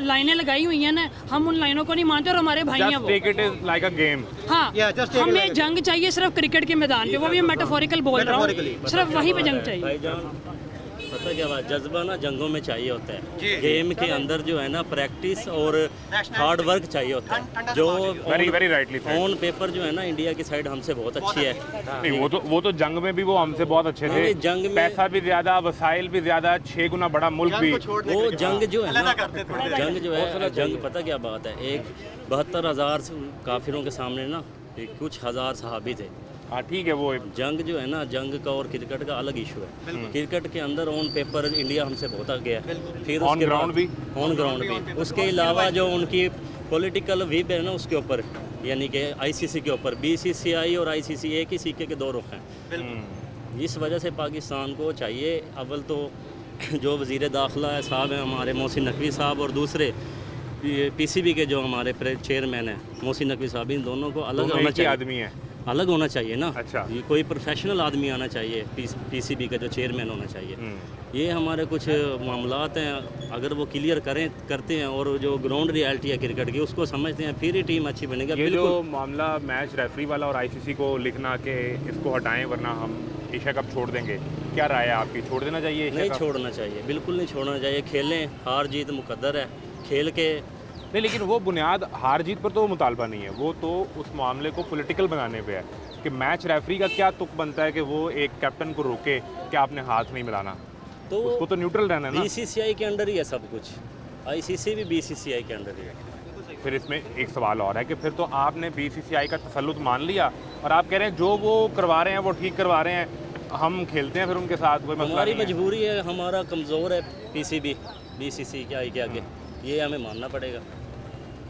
लाइनें लगाई हुई हैं ना, हम उन लाइनों को नहीं मानते और हमारे भाई हैं जस्ट वो। Take it is like a game. हाँ, Yeah, just take it हमें like a- जंग चाहिए सिर्फ क्रिकेट के मैदान पे, वो भी मेटाफोरिकल बोल रहा हूँ, सिर्फ वहीं पे जंग चाहिए। भाईजान पता क्या बात, जज्बा ना जंगों में चाहिए होता है। गेम के अंदर जो है ना प्रैक्टिस और हार्ड वर्क चाहिए होता है। जो very very rightly said. On paper जो है ना इंडिया की साइड हमसे बहुत अच्छी है। नहीं, वो तो जंग में भी वो हमसे बहुत अच्छे थे। नहीं, जंग में- पैसा भी ज्यादा, वसाइल भी ज्यादा, 6 गुना बड़ा मुल्क भी। वो जंग जो है ना, जंग जो है, जंग पता क्या बात है, एक 72,000 काफिरों के सामने ना कुछ हज़ार सहाबी थे। हाँ ठीक है, वो जंग जो है ना, जंग का और क्रिकेट का अलग इशू है। क्रिकेट के अंदर ऑन पेपर इंडिया हमसे बहुत आगे है। फिर On ground भी? ऑन ग्राउंड भी। उसके अलावा जो उनकी पॉलिटिकल विब है ना उसके ऊपर, यानी कि आईसीसी के ऊपर, बीसीसीआई और आईसीसी एक ही सिक्के के दो रुख हैं। इस वजह से पाकिस्तान को चाहिए, अव्वल तो जो वज़ीर दाखिला है साहब हैं हमारे मोहसिन नकवी साहब, और दूसरे पीसीबी के जो हमारे चेयरमैन हैं मोहसिन नकवी साहब, इन दोनों को अलग होना चाहिए। आदमी है, अलग होना चाहिए ना। अच्छा। ये कोई प्रोफेशनल आदमी आना चाहिए, पीसीबी का जो चेयरमैन होना चाहिए। ये हमारे कुछ मामलात हैं, अगर वो क्लियर करते हैं और जो ग्राउंड रियलिटी है क्रिकेट की उसको समझते हैं, फिर ही टीम अच्छी बनेगी। ये जो मामला मैच रेफरी वाला और आईसीसी को लिखना कि इसको हटाएं वरना हम एशिया कप छोड़ देंगे, क्या राय है आपकी? छोड़ देना चाहिए एशिया नहीं कप? छोड़ना चाहिए, बिल्कुल नहीं छोड़ना चाहिए। खेलें, हार जीत मुकद्दर है, खेल के। नहीं, लेकिन वो बुनियाद हार जीत पर तो मुतालबा नहीं है, वो तो उस मामले को पॉलिटिकल बनाने पे है कि मैच रेफरी का क्या तुक बनता है कि वो एक कैप्टन को रोके कि आपने हाथ नहीं मिलाना, तो उसको तो न्यूट्रल रहना है ना। बीसीसीआई के अंडर ही है सब कुछ, आईसीसी भी बीसीसीआई के अंडर ही है। फिर इसमें एक सवाल और है कि फिर तो आपने बीसीसीआई का तसल्लुत मान लिया और आप कह रहे हैं जो वो करवा रहे हैं वो ठीक करवा रहे हैं, हम खेलते हैं फिर उनके साथ, कोई मसला हमारी नहीं है। मजबूरी है, हमारा कमज़ोर है पीसीबी, बीसीसी क्या है, आगे ये हमें मानना पड़ेगा।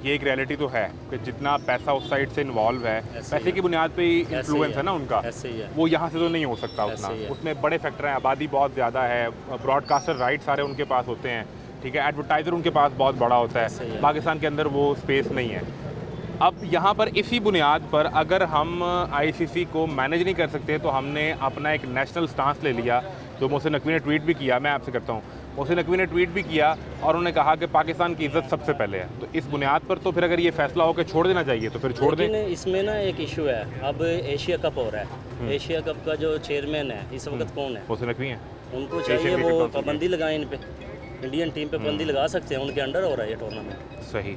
ये एक रियलिटी तो है कि जितना पैसा उस साइड से इन्वॉल्व है, ऐसे पैसे ही की बुनियाद पे ही ऐसे ही इन्फ्लुएंस है ना उनका, ऐसे ही है। वो यहाँ से तो नहीं हो सकता ऐसे उतना। ही है। उसमें बड़े फैक्टर हैं, आबादी बहुत ज़्यादा है, ब्रॉडकास्टर राइट सारे उनके पास होते हैं, ठीक है, एडवर्टाइज़र उनके पास बहुत बड़ा होता ऐसे ही है। है। पाकिस्तान के अंदर वो स्पेस नहीं है। अब यहाँ पर इसी बुनियाद पर अगर हम आईसीसी को मैनेज नहीं कर सकते तो हमने अपना एक नेशनल स्टांस ले लिया, जो मोहसिन नकवी ने ट्वीट भी किया, मैं आपसे करता हूँ, मोहसिन नकवी ने ट्वीट भी किया और उन्होंने कहा कि पाकिस्तान की इज्जत सबसे पहले है। तो इस बुनियाद पर तो फिर अगर ये फैसला हो कि छोड़ देना चाहिए तो फिर छोड़ दें। लेकिन इसमें ना एक इशू है, अब एशिया कप हो रहा है, एशिया कप का जो चेयरमैन है इस वक्त कौन है? मोहसिन नकवी हैं। उनको एशियन चाहिए क्रिकेट वो काउंसिल के। पाबंदी लगाएं इन पे, इंडियन टीम पे पाबंदी लगा सकते हैं, उनके अंडर हो रहा है ये टूर्नामेंट। सही,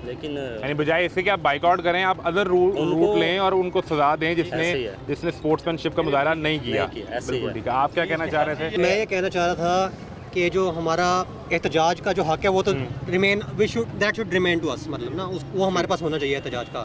लेकिन यानी बजाय इससे कि आप बाइकआउट करें, आप अदर रूट लें और उनको सजा दें ऐसे ही है। जिसने स्पोर्ट्समैनशिप का मुजाहरा नहीं किया। नहीं किया, ऐसे ही बिल्कुल है। ठीक है। आप क्या कहना चाह रहे थे? मैं ये कहना चाह रहा था कि जो हमारा एहतजाज का जो हक है वो तो remain that should remain to us, मतलब ना वो हमारे पास होना चाहिए एहतजाज का,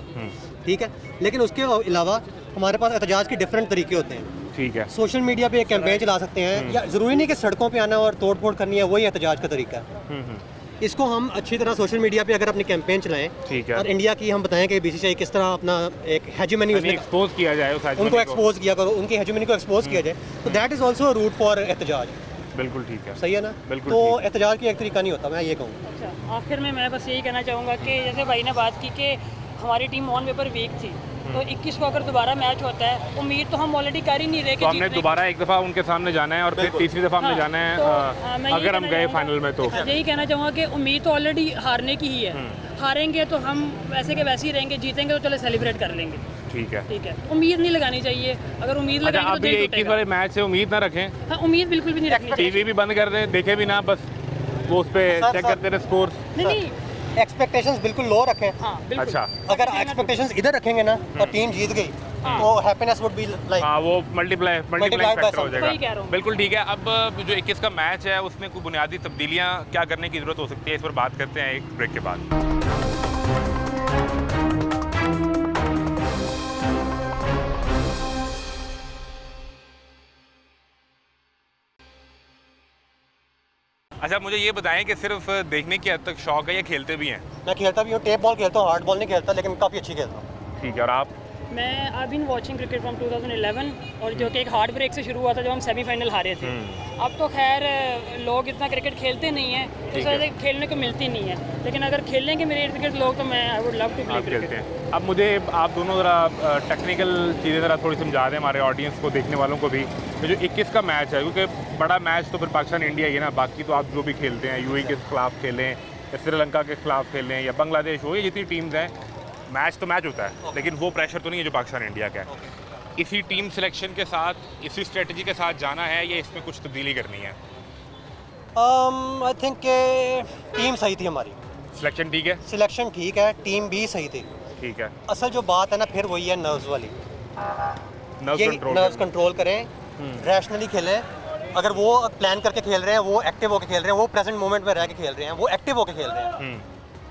ठीक है। लेकिन उसके अलावा हमारे पास एहतजाज के डिफरेंट तरीके होते हैं। ठीक है। सोशल मीडिया पे एक कैंपेन चला सकते हैं, या ज़रूरी नहीं कि सड़कों पे आना और तोड़ फोड़ करनी है वही एहतजाज का तरीका है। इसको हम अच्छी तरह सोशल मीडिया पे अगर अपनी कैंपेन चलाएं ठीक है। और इंडिया की हम बताएं कि बीसीसीआई किस तरह अपना एक हेजेमनी उसमें एक्सपोज किया जाए उस उनको एक्सपोज किया करो, उनकी हेजेमनी को एक्सपोज किया जाए, तो that is also root for एहतजाज। बिल्कुल ठीक है। सही है ना? बिल्कुल तो ठीक। एहतजाज की एक तरीका नहीं होता, मैं ये कहूँगा। अच्छा, आखिर में मैं बस यही कहना चाहूँगा कि जैसे भाई ने बात की कि हमारी टीम ऑन पेपर वीक थी, तो 21 को अगर दोबारा मैच होता है, उम्मीद तो हम ऑलरेडी कर ही नहीं रहे कि तो हमने जीतने की। दोबारा एक दफ़ा उनके सामने जाना है और फिर तीसरी दफ़ा हमने हाँ, जाना है तो, मैं यही अगर हम कहना गए चाहूँगा- फाइनल में तो। यही कहना चाहूँगा कि उम्मीद तो ऑलरेडी हारने की ही है, हारेंगे तो हम वैसे के वैसे ही रहेंगे, जीतेंगे तो चलो सेलिब्रेट कर लेंगे, ठीक है। ठीक है। उम्मीद नहीं लगानी चाहिए, अगर उम्मीद अच्छा, लगाएंगे आप तो भी दिल 21 टूटेगा। वाले मैच से उम्मीद ना रखें, हाँ, उम्मीद बिल्कुल भी नहीं रखनी चाहिए। टीवी भी बंद कर दें, देखे भी ना, बस वो उस पर सर, चेक सर। करते रहे स्कोर। नहीं, एक्सपेक्टेशंस बिल्कुल लो रखें। हाँ बिल्कुल। अच्छा, अगर एक्सपेक्टेशंस इधर रखेंगे ना और टीम जीत गई तो हैप्पीनेस वुड बी लाइक हाँ वो मल्टीप्लाई Multiplied by फैक्टर हो something। वही कह रहा जाएगा। हूँ। बिल्कुल ठीक है। अब जो 21 का मैच है उसमें कोई बुनियादी तब्दीलियाँ क्या करने की ज़रूरत हो सकती है, इस पर बात करते हैं एक ब्रेक के बाद। अच्छा, मुझे ये बताएं कि सिर्फ देखने की हद तक शौक है या खेलते भी हैं? मैं खेलता भी हूँ, टेप बॉल खेलता हूँ, हार्ड बॉल नहीं खेलता, लेकिन काफ़ी अच्छी खेलता हूँ। ठीक है। और आप? मैं I been watching cricket from 2011 और जो कि एक हार्ट ब्रेक से शुरू हुआ था जब हम सेमीफाइनल हारे थे। अब तो खैर लोग इतना क्रिकेट खेलते नहीं हैं, इस वजह से खेलने को मिलती नहीं है, लेकिन अगर खेलेंगे मेरे इर्द गिर्द लोग तो मैं I would love to play cricket. अब मुझे आप दोनों ज़रा टेक्निकल चीज़ें ज़रा थोड़ी समझा दें हमारे ऑडियंस को, देखने वालों को भी। तो जो 21 का मैच है, क्योंकि बड़ा मैच तो फिर पाकिस्तान इंडिया ही है ना, बाकी तो आप जो भी खेलते हैं यूएई के खिलाफ खेलें या श्रीलंका के खिलाफ खेलें या बांग्लादेश हो, ये जितनी टीम्स हैं, मैच तो मैच होता है, लेकिन वो प्रेशर तो नहीं है जो पाकिस्तान इंडिया का है। इसी टीम सिलेक्शन के साथ, इसी स्ट्रेटजी के साथ जाना है या इसमें कुछ तब्दीली करनी है? आई थिंक टीम सही थी हमारी, सिलेक्शन ठीक है, सिलेक्शन ठीक है, टीम भी सही थी। ठीक है। असल जो बात है ना फिर वही है नर्व्स वाली, नर्व्स कंट्रोल करें, रैशनली खेलें। अगर वो प्लान करके खेल रहे हैं, वो एक्टिव होकर खेल रहे हैं, वो प्रेजेंट मोमेंट में रह के खेल रहे हैं, वो एक्टिव होकर खेल रहे हैं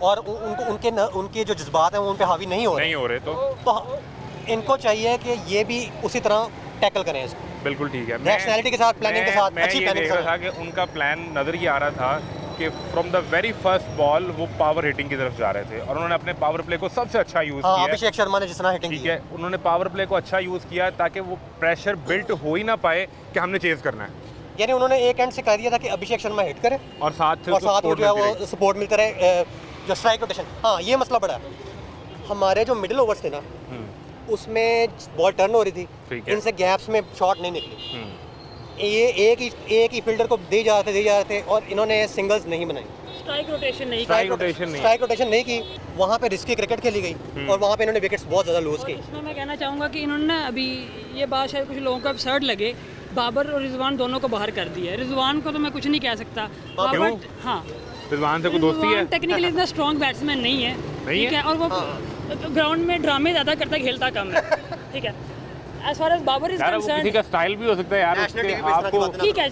और उनको उनके जो जज्बात हैं वो उन पे हावी नहीं हो रहे तो इनको चाहिए कि ये भी उसी तरह टैकल करें इसको। बिल्कुल ठीक है। रैशनैलिटी के साथ, प्लानिंग के साथ, अच्छी प्लानिंग के साथ। था कि उनका प्लान नज़र ये आ रहा था कि from the very first ball वो पावर हिटिंग की तरफ जा रहे थे और उन्होंने अपने पावर प्ले को सबसे अच्छा यूज़ किया। अभिषेक शर्मा ने जिस तरह हिटिंग ठीक है, उन्होंने पावर प्ले को अच्छा यूज़ किया ताकि वो प्रेशर बिल्ट हो ही ना पाए कि हमने चेज़ करना है। यानी उन्होंने एक एंड से कह दिया था कि अभिषेक शर्मा हिट करे और साथ जो है वो सपोर्ट मिलता रहे, जो स्ट्राइक रोटेशन। हाँ, ये मसला बड़ा है। हमारे जो मिडिल ओवर्स थे ना, उसमें बॉल टर्न हो रही थी, इनसे गैप्स में शॉट नहीं निकली। ये एक ही फील्डर को दे जा रहे थे और इन्होंने सिंगल्स नहीं बनाई, स्ट्राइक रोटेशन नहीं की। वहाँ पे रिस्की क्रिकेट खेली गई और वहाँ पे इन्होंने विकेट्स बहुत ज़्यादा लूज की। इसमें मैं कहना चाहूँगा कि इन्होंने अभी ये बात शायद कुछ लोगों को absurd लगे, बाबर और रिजवान दोनों को बाहर कर दिया है। रिजवान को तो मैं कुछ नहीं कह सकता, बाबर हाँ रिजवान से कोई दोस्ती है, टेक्निकली इतना स्ट्रॉन्ग बैट्समैन नहीं है, ठीक है, और वो ग्राउंड में ड्रामे ज़्यादा करता है, खेलता कम है, ठीक है। As far as Babar is concern, किसी का स्टाइल भी हो सकता है यार,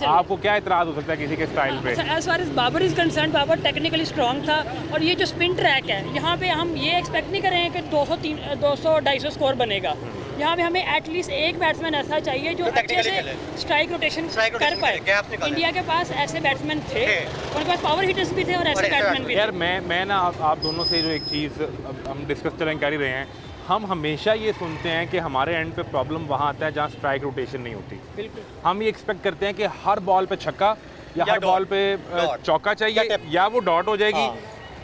आपको क्या इतराज हो सकता है किसी के स्टाइल पे? As far as Babar is concern, Babar technically strong था और ये जो स्पिन ट्रैक है, यहाँ पे हम ये एक्सपेक्ट नहीं करेंगे कि 200-250 स्कोर बनेगा। यहाँ पे हमें एटलीस्ट एक बैट्समैन ऐसा चाहिए जो अच्छे से स्ट्राइक रोटेशन कर पाए। इंडिया के पास ऐसे बैट्समैन थे, उनके पास पावर हिटर्स भी थे और ऐसे बैट्समैन भी थे। यार मैं ना आप दोनों से जो एक चीज़ हम डिस्कस चलें कर ही रहे हैं, हम हमेशा ये सुनते हैं कि हमारे एंड पे प्रॉब्लम वहाँ आता है जहाँ स्ट्राइक रोटेशन नहीं होती। बिल्कुल, हम ये एक्सपेक्ट करते हैं कि हर बॉल पे छक्का या हर बॉल पे चौका चाहिए या वो डॉट हो जाएगी।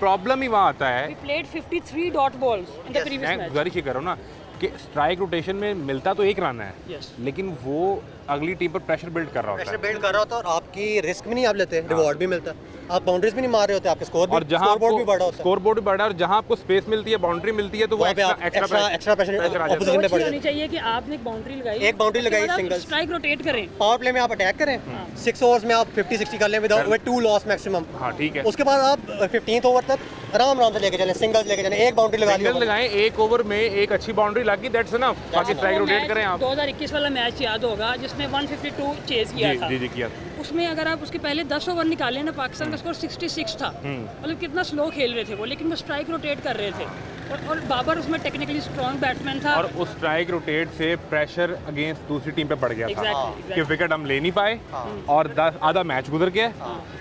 प्रॉब्लम ही वहाँ आता है। We played 53 dot balls in the previous match. गुजारिश करो ना कि स्ट्राइक रोटेशन में मिलता तो एक रन है, लेकिन वो अगली टीम पर प्रेशर बिल्ड कर रहा होता है और आपकी रिस्क भी नहीं आप लेते, रिवॉर्ड भी मिलता है, आप बाउंड्रीज भी नहीं मार रहे होते, आपके स्कोर और जहाँ बोर्ड भी बड़ा होता है, स्कोर बोर्ड भी बड़ा है और जहाँ आपको स्पेस मिलती है, बाउंड्री मिलती है, तो वो एक्स्ट्रा प्रेशर ऑपोजिशन में पड़ होनी चाहिए कि आपने एक बाउंड्री लगाई, सिंगल स्ट्राइक रोटेट करें, पावर प्ले में आप अटैक करें, 6 ओवर्स में आप 50-60 कर लें विदाउट 2 लॉस मैक्सिमम। हाँ ठीक है। उसके बाद आप 15th ओवर तक आराम से लेके चलें, सिंगल्स लेके चलें, एक बाउंड्री लगाएं, एक ओवर में एक अच्छी बाउंड्री लगी, दैट्स इनफ। बाकी स्ट्राइक रोटेट करें आप। 2021 वाला मैच याद होगा जिसमें 152 चेज किया था। जी किया था। उसमें अगर आप उसके पहले 10 ओवर निकालें ना, पाकिस्तान का स्कोर 66 था। मतलब कितना स्लो खेल रहे थे वो, लेकिन वो स्ट्राइक रोटेट कर रहे थे और बाबर उसमें टेक्निकली स्ट्रॉन्ग बैट्समैन था और उस स्ट्राइक रोटेट से प्रेशर अगेंस्ट दूसरी टीम पे पड़ गया था कि विकेट हम ले नहीं पाए और आधा मैच गुजर गया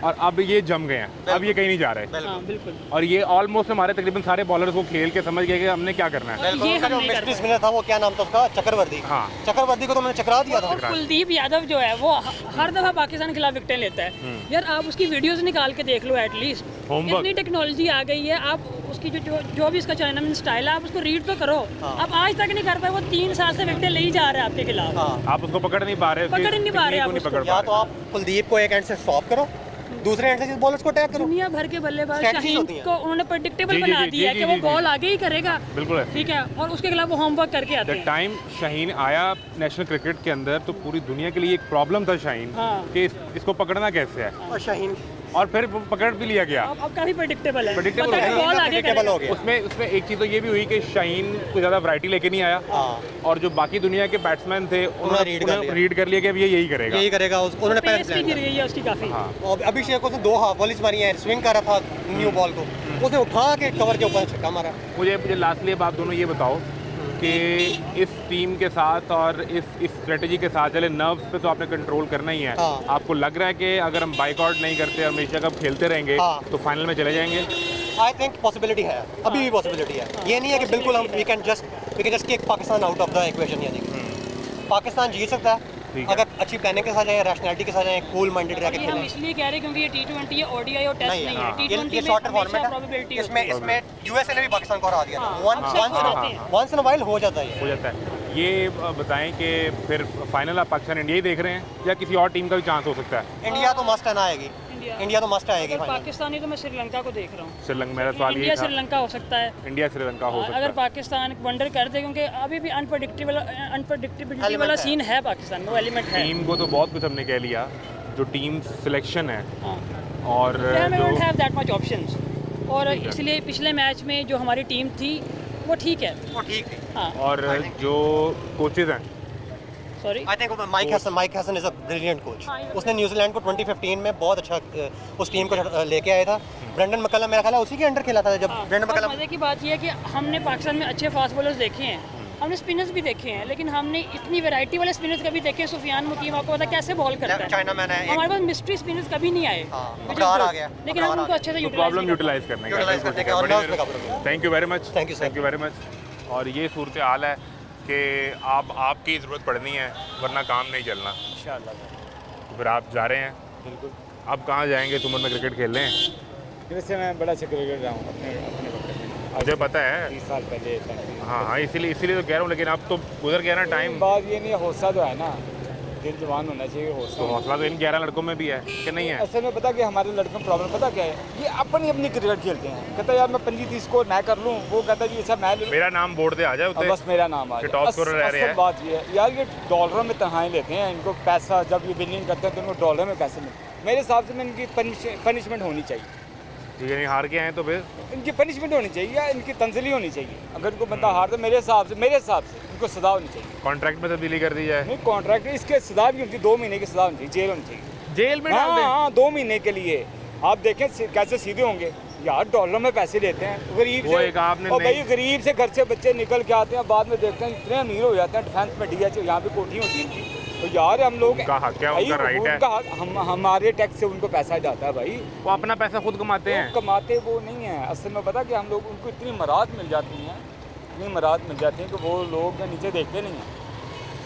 और अब ये जम गए हैं, अब ये कहीं नहीं जा रहे। बिल्कुल। और ये ऑलमोस्ट हमारे तकरीबन सारे बॉलर्स को खेल के समझ गए कि हमने क्या करना है। ये हम नहीं कर स्पिनर था, वो क्या नाम था उसका, चक्रवर्ती। हाँ, चक्रवर्ती को तो मैंने चकरा दिया था। और कुलदीप यादव जो है वो हर दफा पाकिस्तान के खिलाफ विकेटें लेता है। यार आप उसकी वीडियोस निकाल के देख लो एटलीस्ट, इतनी टेक्नोलॉजी आ गई है, आप उसकी जो भी इसका चाइनामैन स्टाइल है आप उसको रीड तो करो। आप आज तक नहीं कर पाए, वो 3 साल से विकेटें ले ही जा रहे हैं आपके खिलाफ। आप उसको पकड़ नहीं पा रहे, या तो आप कुलदीप को एक एंड से स्टॉप करो, दूसरे एंड से बॉलर्स को अटैक करो। दुनिया भर के बल्लेबाज शाहीन को उन्होंने प्रेडिक्टेबल बना दिया है कि वो बॉल आगे ही करेगा। बिल्कुल ठीक है, और उसके खिलाफ वो होमवर्क करके आते हैं। टाइम शाहीन आया नेशनल क्रिकेट के अंदर तो पूरी दुनिया के लिए एक प्रॉब्लम था शाहीन कि इसको पकड़ना कैसे है, और शाहीन और फिर पकड़ भी लिया गया। अब काफी प्रेडिक्टेबल है, प्रेडिक्टेबल बॉल आगे हो गया। उसमें एक चीज़ तो ये भी हुई कि शाहीन को ज़्यादा वैरायटी लेके नहीं आया और जो बाकी दुनिया के बैट्समैन थे उन्होंने रीड कर लिया कि अब ये यही करेगा। उन्होंने पेस भी गिर गई है उसकी काफी। अभिषेक को 2 हाफ वॉलीज मारी है, स्विंग कर रहा था न्यू बॉल को, उसने उठा के कवर के ऊपर छक्का मारा। मुझे लास्टली अब आप दोनों ये बताओ कि इस टीम के साथ और इस स्ट्रेटजी के साथ, चले नर्व्स पे तो आपने कंट्रोल करना ही है। आपको लग रहा है कि अगर हम बाइकआउट नहीं करते, हमेशा कब खेलते रहेंगे तो फाइनल में चले जाएंगे? आई थिंक पॉसिबिलिटी है, अभी भी पॉसिबिलिटी है। ये नहीं है कि बिल्कुल हम we can just kick Pakistan out of the equation. यानी कि पाकिस्तान जीत सकता है अगर अच्छी प्लानिंग के साथ जाए, रैशनैलिटी के साथ जाए, कूल माइंडेड रह के हम खेलें। इसलिए कह रहे हैं क्योंकि ये T20 है, ODI और टेस्ट नहीं है। T20 ये में शॉर्टर हमेशा फॉर्मेट प्रोबेबिलिटी है। इसमें यूएसए ने भी पाकिस्तान को हरा दिया था। हाँ, वंस इन अ वाइल हो जाता है हो जाता है। ये बताएं कि फिर फाइनल आप पाकिस्तान इंडिया ही देख रहे हैं या किसी और टीम का भी चांस हो सकता है? इंडिया तो मस्ट आएगी, इंडिया तो मस्ट आएगी फाइनल। पाकिस्तानी तो मैं श्रीलंका को देख रहा हूँ। श्रीलंका, मेरा सवाल इंडिया ये था, श्रीलंका हो सकता है, इंडिया श्रीलंका हो सकता अगर है। पाकिस्तान वंडर कर दे, क्योंकि अभी भी अनप्रडिक्टेबिलिटी वाला सीन है पाकिस्तान में, वो एलिमेंट है। टीम को तो बहुत कुछ हमने कह लिया, जो टीम सिलेक्शन है हाँ, और we जो don't have that much options, और इसलिए पिछले मैच में जो हमारी टीम थी वो ठीक है। वो ठीक थी। हाँ, और जो कोचेज हैं, sorry, I think mic Hesson is a brilliant coach. उसने न्यूजीलैंड को 2015 में बहुत अच्छा उस टीम को लेके आया था। ब्रेंडन मैकलम मेरा ख्याल है उसी के अंडर खेला था जब ब्रेंडन और मैकलम। मज़े की बात यह है कि हमने पाकिस्तान में अच्छे फास्ट बॉलर्स देखे हैं, हमने स्पिनर्स भी देखे हैं, लेकिन हमने इतनी वैरायटी वाले स्पिनर्स कभी देखे। सुफियान मुकीम आपको पता कैसे बॉल करता है, चाइना मैन है, हमारे पास मिस्ट्री स्पिनर्स कभी नहीं आए, अबरार आ गया, लेकिन हम उनको अच्छे से प्रॉब्लम यूटिलाइज करने का। का। Thank you very much, Thank you, sir. Thank you very much. और ये सूरत हाल है कि आपकी ज़रूरत पड़नी है वरना काम नहीं चलना। तो फिर आप जा रहे हैं, बिल्कुल। अब कहाँ जाएंगे? तुम में क्रिकेट खेल रहे हैं? वैसे मैं बड़ा अच्छा क्रिकेट रहा हूँ अपने वक्त में, मुझे पता है। 30 साल पहले। हाँ, इसीलिए तो कह रहा हूँ, लेकिन अब तो गुजर गया ना टाइम। बात ये नहीं है, हौसला तो है ना, दिल जवान होना चाहिए, तो हौसला तो इन 11 लड़कों में भी है कि नहीं है? असल में पता कि हमारे लड़कों में प्रॉब्लम पता क्या है, ये अपनी अपनी क्रिकेट खेलते हैं। कहता है यार मैं 25-30 स्कोर मैं कर लूँ, वो कहता है जी अच्छा मैं मेरा नाम बोर्ड पे आ जाए उते। बस मेरा नाम आ कि जाए। टॉप स्कोरर रह रहे हैं। बात ये है यार, ये डॉलरों में तनख्वाहें लेते हैं, इनको पैसा जब ये विनिंग करते हैं तो इनको डॉलर में पैसे मिलते हैं। मेरे हिसाब से इनकी पनिशमेंट होनी चाहिए। ठीक है, नहीं हार के आए तो फिर इनकी पनिशमेंट होनी चाहिए या इनकी तंजली होनी चाहिए। अगर इनको बंदा हार तो मेरे हिसाब से इनको सजा होनी चाहिए। कॉन्ट्रैक्ट में तब्दीली कर दी जाए। नहीं कॉन्ट्रैक्ट इसके सजा भी होती, 2 महीने की सजा होनी चाहिए, जेल होनी चाहिए। जेल में डाल दें? हाँ, 2 महीने के लिए। आप देखें कैसे सीधे होंगे यार, डॉलर में पैसे लेते हैं गरीब वो से। एक आपने और भाई गरीब से घर से बच्चे निकल के आते हैं, बाद में देखते हैं इतने अमीर हो जाते हैं, डिफेंस में DH यहाँ पे कोठी होती है इनकी। तो यार हम लोग उनका हक है, भाई, उनका राइट है। उनका हक, हमारे टैक्स से उनको पैसा जाता है भाई, वो अपना पैसा खुद कमाते हैं। कमाते वो नहीं है। असल में पता कि हम लोग उनको इतनी मराद मिल जाती हैं, इतनी मराद मिल जाती है कि वो लोग नीचे देखते नहीं हैं,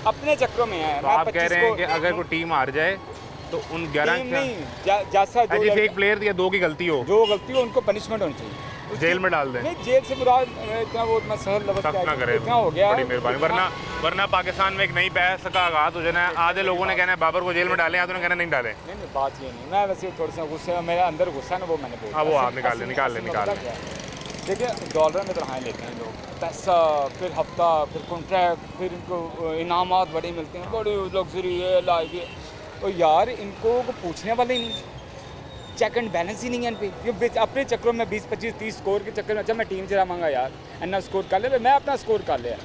अपने चक्रों में है। तो आप कह रहे हैं कि अगर कोई टीम हार जाए तो उन 11 नहीं जैसा जैसे एक प्लेयर या 2 की गलती हो, जो गलती हो उनको पनिशमेंट होनी चाहिए, जेल में डाल दें। नहीं जेल से मुराद इतना वो मैं सहल लफ्ज़ सख्त ना करें, इतना हो गया बड़ी मेहरबानी। वरना पाकिस्तान में एक नई बहस का आगाज हो जाना है। आधे लोगों ने कहना है बाबर को जेल में डालें, आधे ने कहना नहीं डालें। नहीं बात ये नहीं, मैं वैसे थोड़ा सा गुस्से, मेरे अंदर गुस्सा है ना, वो मैंने बोला। हाँ, वो आप निकाल लें। देखिए डॉलर में तनख्वाहें लेते हैं लोग, पैसा, फिर हफ्ता, फिर कॉन्ट्रैक्ट, फिर इनको इनामात बड़े मिलते हैं, बड़ी लग्जरी है लाइक। तो यार इनको पूछने वाले ही नहीं, चेक एंड बैलेंस ही नहीं है इन पे। ये अपने चक्रों में 20-25-30 स्कोर के चक्कर में, अच्छा मैं टीम से मांगा यार इतना स्कोर कर ले, मैं अपना स्कोर कर लिया,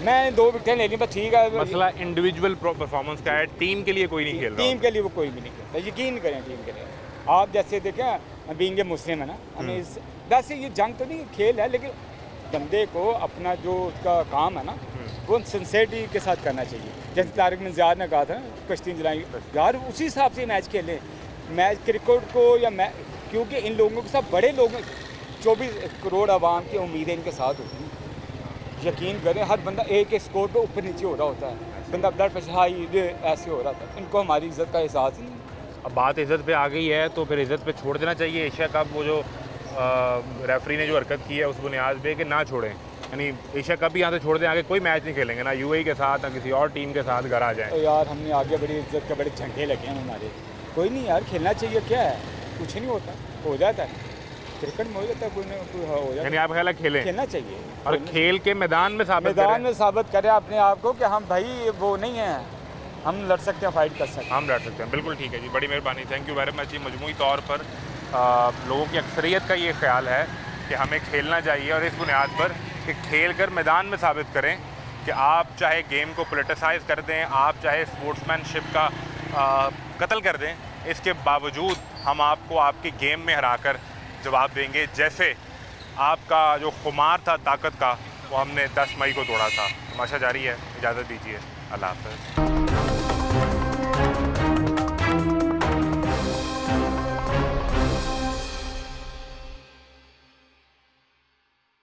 मैं 2 विकेटें ले ली, बस ठीक है। मसला इंडिविजुअल परफॉर्मेंस का है, टीम के लिए कोई नहीं खेल रहा। टीम के लिए वो कोई भी नहीं खेलता, यकीन करें टीम के लिए। आप जैसे देखें बीइंग ए मुस्लिम है ना, हमें वैसे ये जंग तो नहीं खेल है, लेकिन बंदे को अपना जो उसका काम है ना वो सिंसेरिटी के साथ करना चाहिए। जैसे तारिक मंज़ार ने कहा था कश्ती जलाई, यार उसी हिसाब से मैच खेलें। मैच क्रिकेट को या क्योंकि इन लोगों के साथ बड़े लोग 24 करोड़ आवाम की उम्मीदें इनके साथ होती हैं। यकीन करें हर बंदा एक स्कोर पे ऊपर नीचे हो रहा होता है, बंदा ब्लड प्रेशर हाई ऐसे हो रहा था। इनको हमारी इज़्ज़त का एहसास ही नहीं। अब बात इज़्ज़त पे आ गई है तो फिर इज़्ज़त पे छोड़ देना चाहिए। एशिया कप वो जो रेफरी ने जो हरकत की है उस बुनियाद पे कि ना छोड़ें, यानी एशिया कप भी यहाँ से छोड़ दें, आगे कोई मैच नहीं खेलेंगे, ना UAE के साथ ना किसी और टीम के साथ घर आ जाए। तो यार हमने आगे बड़ी इज्जत के बड़े झंडे लगे हैं हमारे, कोई नहीं यार खेलना चाहिए, क्या है कुछ नहीं होता, हो जाता है क्रिकेट में, हो जाता है कोई ना कोई हो जाता है। यानी आप ख्याल है खेलें, खेलना चाहिए और खेल के मैदान में साबित करें अपने आप को कि हम भाई वो नहीं है, हम लड़ सकते हैं, फाइट कर सकते हैं, हम लड़ सकते हैं। बिल्कुल ठीक है जी, बड़ी मेहरबानी, थैंक यू वेरी मच। मजमूई तौर पर लोगों की अक्सरियत का ये ख्याल है कि हमें खेलना चाहिए, और इस बुनियाद पर कि खेल कर मैदान में साबित करें कि आप चाहे गेम को पोलिटिसाइज़ कर दें, आप चाहे स्पोर्ट्समैनशिप का कत्ल कर दें, इसके बावजूद हम आपको आपकी गेम में हराकर जवाब देंगे। जैसे आपका जो खुमार था ताकत का, वो हमने 10 मई को तोड़ा था। तमाशा जारी है, इजाज़त दीजिए, अल्लाह हाफ़िज़।